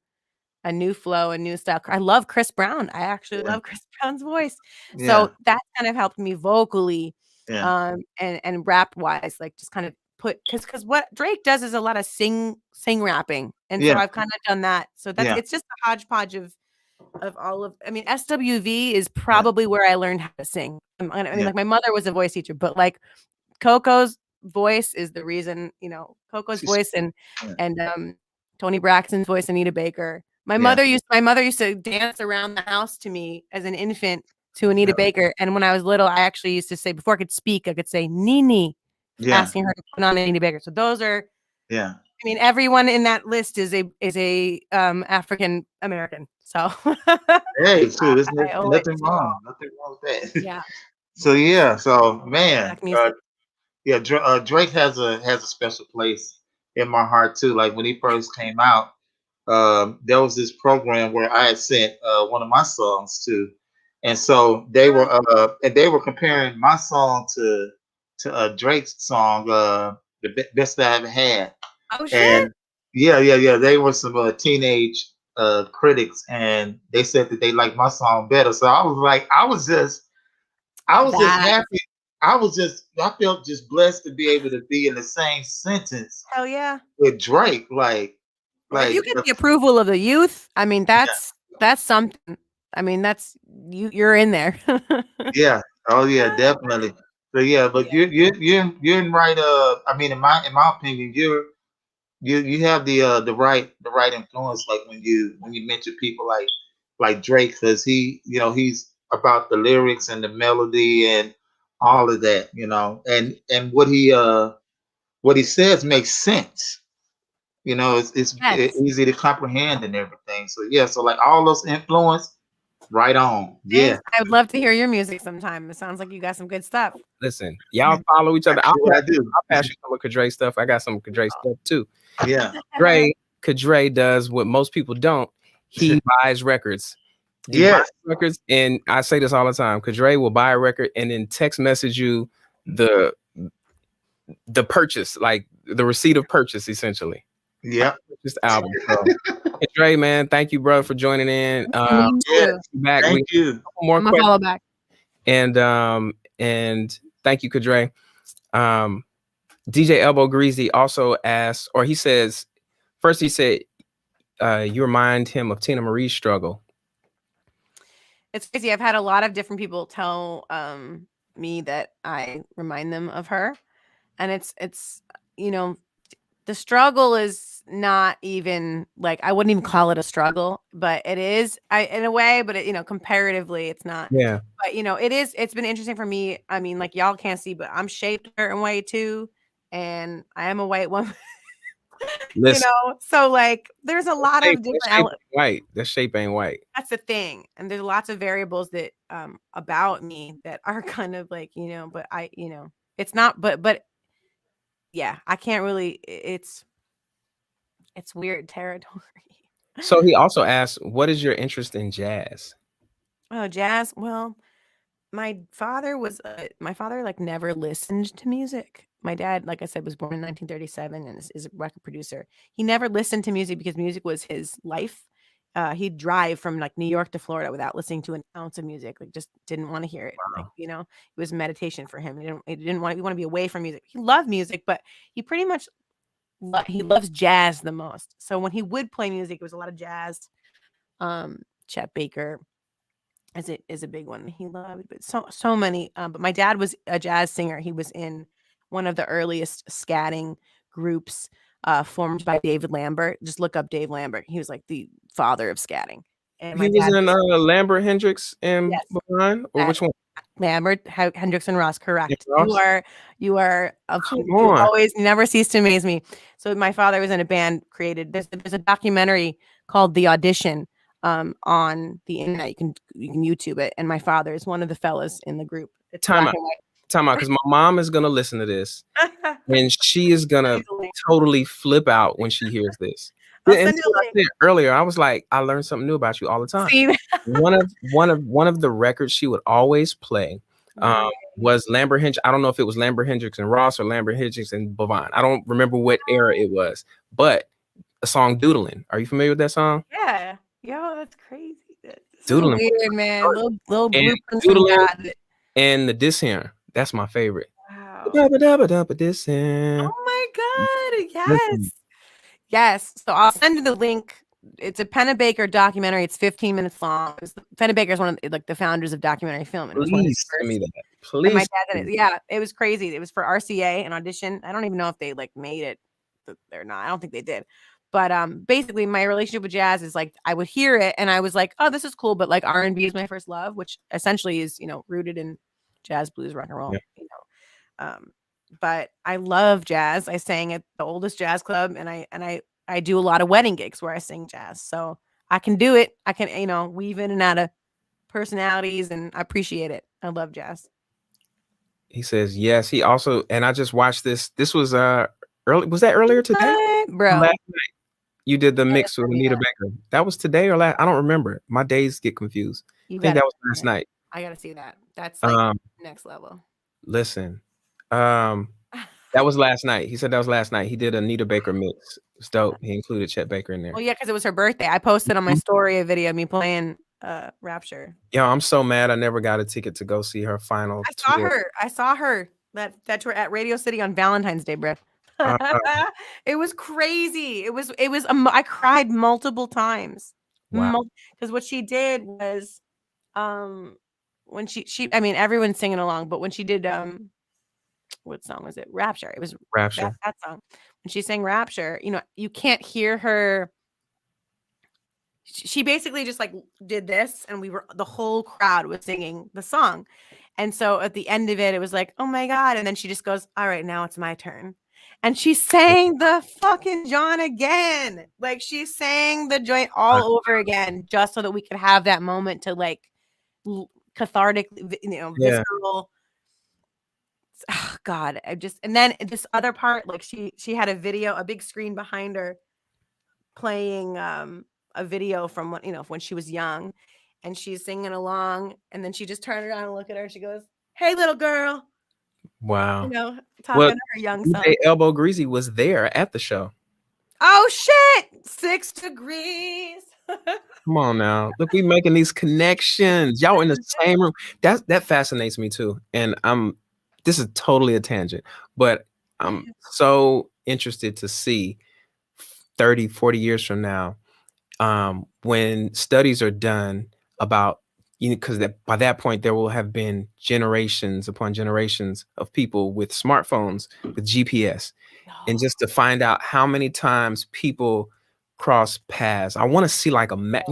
flow, a new style. I love Chris Brown. I actually Yeah. love Chris Brown's voice. Yeah. So that kind of helped me vocally, Yeah. and rap wise, like just kind of because what Drake does is a lot of sing rapping. And so Yeah. I've kind of done that. So Yeah. it's just a hodgepodge of all of, I mean, SWV is Yeah. probably where I learned how to sing. I mean, Yeah. like my mother was a voice teacher, but like Coco's voice is the reason, Coco's She's- voice Yeah. and Tony Braxton's voice, Anita Baker. My Yeah. mother used to dance around the house to me as an infant to Anita Yeah. Baker. And when I was little, I actually used to say, before I could speak, I could say Nini, Yeah. asking her to put on Anita Baker. So those are, Yeah. I mean, everyone in that list is a African American. So Hey, too. There's I owe it nothing to all. wrong. Nothing wrong with that. Yeah, So yeah. So man. black music. Yeah. Drake has a special place in my heart too. Like when he first came out, there was this program where I had sent one of my songs to, and so they were comparing my song to Drake's song, best I ever had, Oh shit! and yeah. They were some teenage critics, and they said that they liked my song better. So I was like, I was just That happy. I felt just blessed to be able to be in the same sentence hell yeah! with Drake, Well, if you like get the approval of the youth, I mean, that's something. I mean, that's you're in there. yeah. Oh yeah, definitely. So yeah, but Yeah. you're in right. I mean, in my opinion, you have the right influence. Like when you mention people like Drake, because he's about the lyrics and the melody and all of that. And what he says makes sense. It's Yes. easy to comprehend and everything. So yeah, so like all those influence, right on. Yeah. Thanks. I would love to hear your music sometime. It sounds like you got some good stuff. Listen, y'all follow each other. That's what I do. I'll pass you some of Kadre stuff. I got some Kadre stuff too. Yeah. Kadre does what most people don't. He buys records. He buys Yes. records, and I say this all the time. Kadre will buy a record and then text message you the purchase, like the receipt of purchase, essentially. Yep. Just album. So, Kadre, man, thank you, bro, for joining in. Me Yeah. too. Back with Thank you. a couple more I'm gonna questions, follow back. and thank you, Kadre. DJ Elbow Greasy also asked, or he says, first he said, you remind him of Tina Marie's struggle. It's crazy. I've had a lot of different people tell me that I remind them of her, and it's the struggle is not even like, I wouldn't even call it a struggle, but it is, in a way, but comparatively it's not. Yeah. But it's been interesting for me. I mean, like, y'all can't see, but I'm shaped a certain way too, and I am a white woman. Listen, So like there's a lot of different elements. white. That shape ain't white. That's the thing, and there's lots of variables that about me that are kind of like, but it's not, but yeah, I can't really, it's weird territory. So he also asked, what is your interest in jazz? Oh, jazz. Well, my father like never listened to music. My dad, like I said, was born in 1937 and is a record producer. He never listened to music because music was his life. He'd drive from like New York to Florida without listening to an ounce of music. Like, just didn't want to hear it. Like, it was meditation for him. He didn't want to be away from music. He loved music, but he pretty much he loves jazz the most. So when he would play music, it was a lot of jazz. Chet Baker, is a big one. He loved, but so many. But my dad was a jazz singer. He was in one of the earliest scatting groups formed by David Lambert. Just look up Dave Lambert. He was like the father of scatting. And my He was dad in was Lambert, Hendricks, and yes, Behind, or that which one? Lambert, Hendricks and Ross. And Correct. Ross? You are Come you on. always never cease to amaze me. So my father was in a band created. There's a documentary called The Audition on the internet. You can YouTube it. And my father is one of the fellas in the group. It's Time black out. and Time out, because my mom is gonna listen to this, white. and she is gonna Send you the link. totally flip out when she hears this. I'll And send you so the I link. said earlier, I was like, I learned something new about you all the time. See? One of the records she would always play Yeah. was Lambert Hendricks. I don't know if it was Lambert Hendricks and Ross or Lambert Hendricks and Bavine. I don't remember what era it was, but a song "Doodling." Are you familiar with that song? Yeah. Yo, that's crazy. That's so Doodling weird, man. Little and blueprints from Doodling God. and the Diss Here. That's my favorite. Wow. Dabba-dabba-dabba Diss Here. Oh my God. Listen, Yes. Yes. So I'll send you the link. It's a Pennebaker documentary. It's 15 minutes long. Pennebaker is one of like the founders of documentary film. And it was one of his please send first. me that. And my Please. dad did it. Yeah, it was crazy. It was for RCA, an audition. I don't even know if they like made it or not. I don't think they did. But basically my relationship with jazz is like I would hear it and I was like, oh, this is cool. But like R&B is my first love, which essentially is, rooted in jazz, blues, rock and roll. Yeah. But I love jazz. I sang at the oldest jazz club and I do a lot of wedding gigs where I sing jazz. So I can do it. I can, weave in and out of personalities and I appreciate it. I love jazz. He says yes. He also, and I just watched this. This was early. Was that earlier today? What? Bro. Last night. You did the mix with send me Anita that. Baker. That was today or last? I don't remember. My days get confused. I think that was last night. I gotta see that. That's like next level. Listen, that was last night. He said that was last night. He did a Anita Baker mix. It's dope. He included Chet Baker in there. Well, yeah, because it was her birthday. I posted on my story a video of me playing Rapture. Yo, I'm so mad I never got a ticket to go see her final tour. I saw her that tour at Radio City on Valentine's Day, bro. It was crazy. It was I cried multiple times. Wow. Because what she did was when she I mean everyone's singing along, but when she did what song was it? Rapture. It was Rapture. that song. When she sang Rapture, you can't hear her. She basically just like did this and the whole crowd was singing the song. And so at the end of it, it was like, oh my God. And then she just goes, all right, now it's my turn. And she sang the fucking John again. Like she sang the joint all over again, just so that we could have that moment to like cathartic, visceral. Oh God, and then this other part, like she had a video, a big screen behind her playing a video from when she was young, and she's singing along, and then she just turned around and looked at her and she goes, hey little girl. Wow. Talking to her young son. Elbow Greasy was there at the show. Oh shit, 6 degrees. Come on now. Look, we making these connections. Y'all in the same room. That fascinates me too. And this is totally a tangent, but I'm so interested to see 30, 40 years from now, when studies are done about, because by that point there will have been generations upon generations of people with smartphones with GPS, and just to find out how many times people cross paths. I want to see like a map.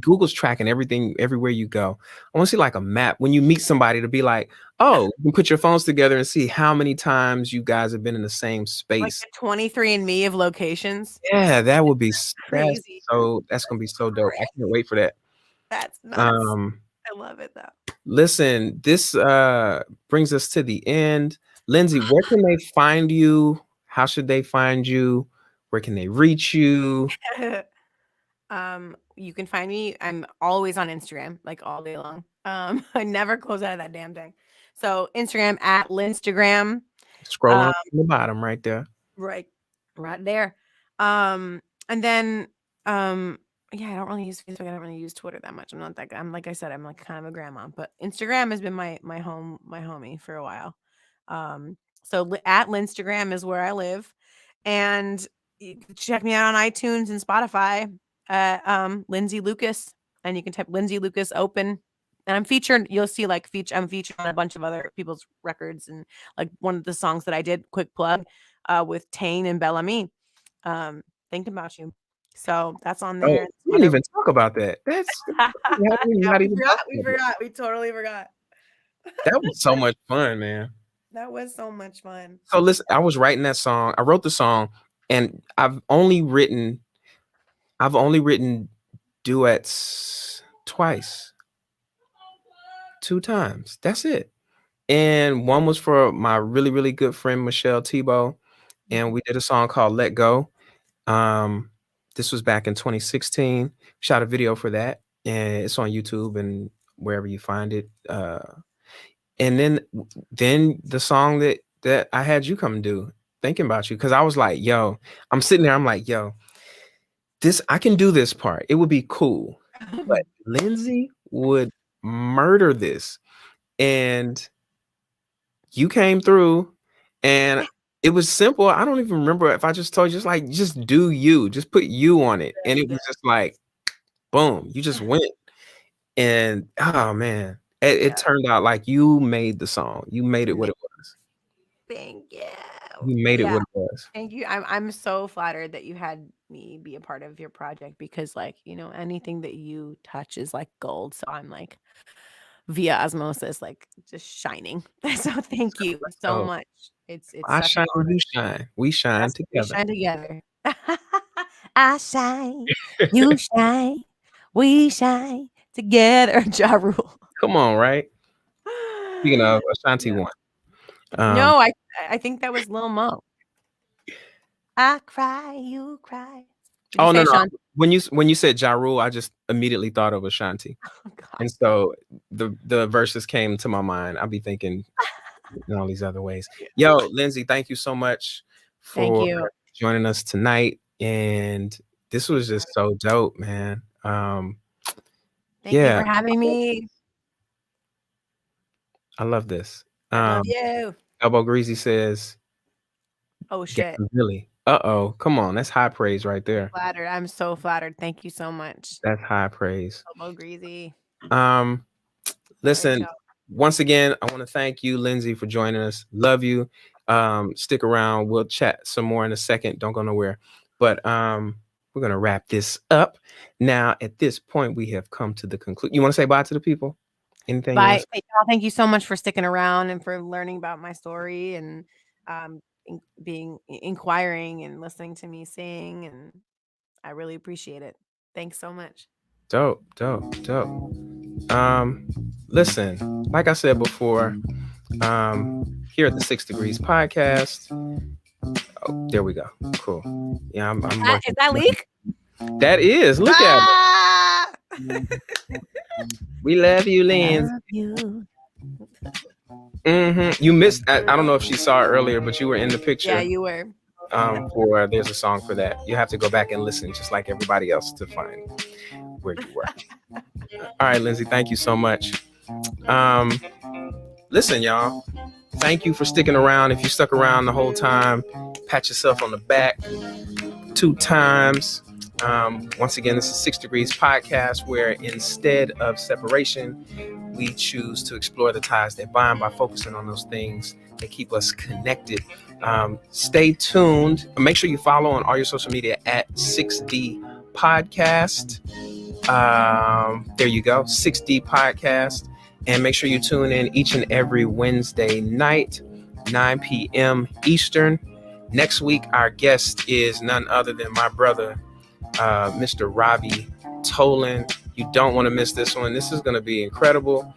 Google's tracking everything everywhere you go. I want to see like a map when you meet somebody to be like, oh, you can put your phones together and see how many times you guys have been in the same space. Like a 23andMe of locations. Yeah, that would be crazy. That's gonna be so dope. I can't wait for that. That's nuts. I love it though. Listen, this brings us to the end. Lindsay, where can they find you? How should they find you? Where can they reach you? You can find me. I'm always on Instagram, like all day long. I never close out of that damn thing. So Instagram at Linstagram. Scroll on the bottom right there. Right there. And then yeah, I don't really use Facebook. I don't really use Twitter that much. I'm not that good. Like I said, I'm like kind of a grandma, but Instagram has been my homie for a while. So at Linstagram is where I live, and you can check me out on iTunes and Spotify at Lindsay Lucas, and you can type Lindsay Lucas open And I'm featured. You'll see like I'm featured on a bunch of other people's records, and like one of the songs that I did, quick plug, with Tane and Bel-Ami, thinking about you. So that's on Oh, there. we didn't even talk about that. That's Yeah, not we even forgot. talking We about it. forgot. We totally forgot. That was so much fun, man. That was so much fun. So listen, I was writing that song. I wrote the song, and I've only written duets twice, 2 times. That's it. And one was for my really, really good friend Michelle Tebow, and we did a song called "Let Go." This was back in 2016. Shot a video for that, and it's on YouTube and wherever you find it. And then the song that I had you come do, thinking about you, because I was like, yo, I'm sitting there, I'm like, yo, I can do this part. It would be cool. But Lindsay would murder this. And you came through, and it was simple. I don't even remember if I just told you, just do you, just put you on it. And it was just like, boom, you just went. And oh man, it turned out like you made the song. You made it what it was. Thank you. You made it what it was. Thank you. I'm so flattered that you had me be a part of your project, because like, anything that you touch is like gold. So I'm like via osmosis, like just shining. So thank you so much. It's I such shine, an honor. you shine. We shine Yes, we together. shine together. I shine, you shine, we shine together. Ja Rule. Come on, right? Speaking of Ashanti Yeah. one. No, I think that was Lil Mo. I cry, you cry. Did you Oh say no. Ashanti? When you said Ja Rule, I just immediately thought of Ashanti. Oh, God. And so the verses came to my mind. I'll be thinking in all these other ways. Yo, Lindsay, thank you so much Thank for you. joining us tonight. And this was just so dope, man. Thank you for having me. I love this. I love you. Elbow Greasy says, Oh shit. Really? Uh-oh. Come on. That's high praise right there. Flattered. I'm so flattered. Thank you so much. That's high praise. Elbow Greasy. Listen, once again, I want to thank you, Lindsay, for joining us. Love you. Stick around. We'll chat some more in a second. Don't go nowhere. But we're going to wrap this up. Now, at this point, we have come to the conclusion. You want to say bye to the people? Anything Bye. else? Thank you so much for sticking around and for learning about my story, and being inquiring and listening to me sing. And I really appreciate it. Thanks so much. Dope. Listen, like I said before, here at the 6 Degrees Podcast. Oh, there we go. Cool. Yeah, I'm working. Is that leak? That is. Look at it. We love you, Lynn. You missed. I don't know if she saw it earlier, but you were in the picture. Yeah, you were. There's a song for that. You have to go back and listen, just like everybody else, to find where you were. All right, Lindsay. Thank you so much. Listen, y'all. Thank you for sticking around. If you stuck around the whole time, pat yourself on the back 2 times. Once again, this is 6 Degrees Podcast, where instead of separation, we choose to explore the ties that bind by focusing on those things that keep us connected. Stay tuned. Make sure you follow on all your social media at 6D Podcast. There you go, 6D Podcast. And make sure you tune in each and every Wednesday night, 9 p.m. Eastern. Next week, our guest is none other than my brother, Mr. Robbie Tolan. You don't want to miss this one. This is going to be incredible.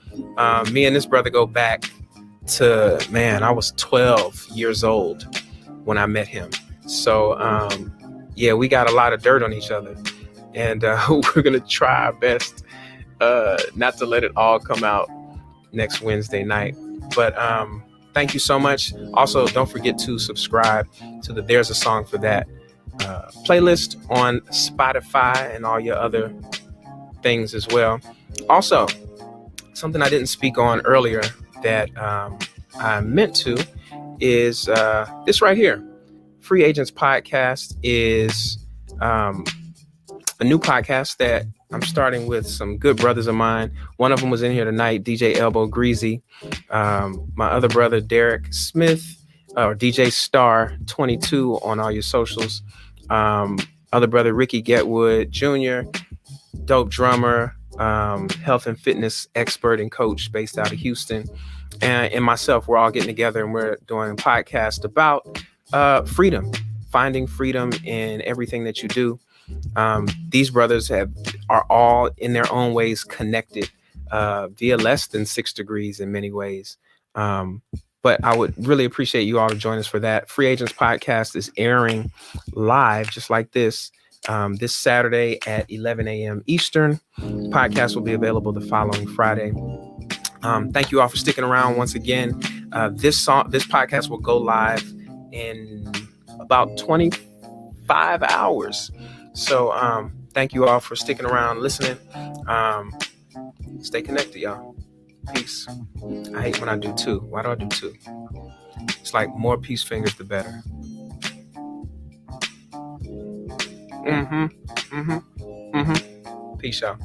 Me and this brother go back to, I was 12 years old when I met him. So, we got a lot of dirt on each other. And we're going to try our best not to let it all come out next Wednesday night. But thank you so much. Also, don't forget to subscribe to the There's a Song for That playlist on Spotify and all your other things as well. Also, something I didn't speak on earlier that I meant to is this right here. Free Agents Podcast is a new podcast that I'm starting with some good brothers of mine. One of them was in here tonight, DJ Elbow Greasy. My other brother, Derek Smith, or DJ Star 22 on all your socials. Other brother, Ricky Getwood Jr., dope drummer, health and fitness expert and coach based out of Houston. And myself, we're all getting together and we're doing a podcast about freedom, finding freedom in everything that you do. These brothers are all in their own ways connected via less than 6 degrees in many ways. But I would really appreciate you all to join us for that. Free Agents Podcast is airing live just like this Saturday at 11 a.m. Eastern. Podcast will be available the following Friday. Thank you all for sticking around once again. This podcast will go live in about 25 hours. So thank you all for sticking around, listening. Stay connected, y'all. Peace. I hate when I do two. Why do I do two? It's like more peace fingers, the better. Peace, y'all.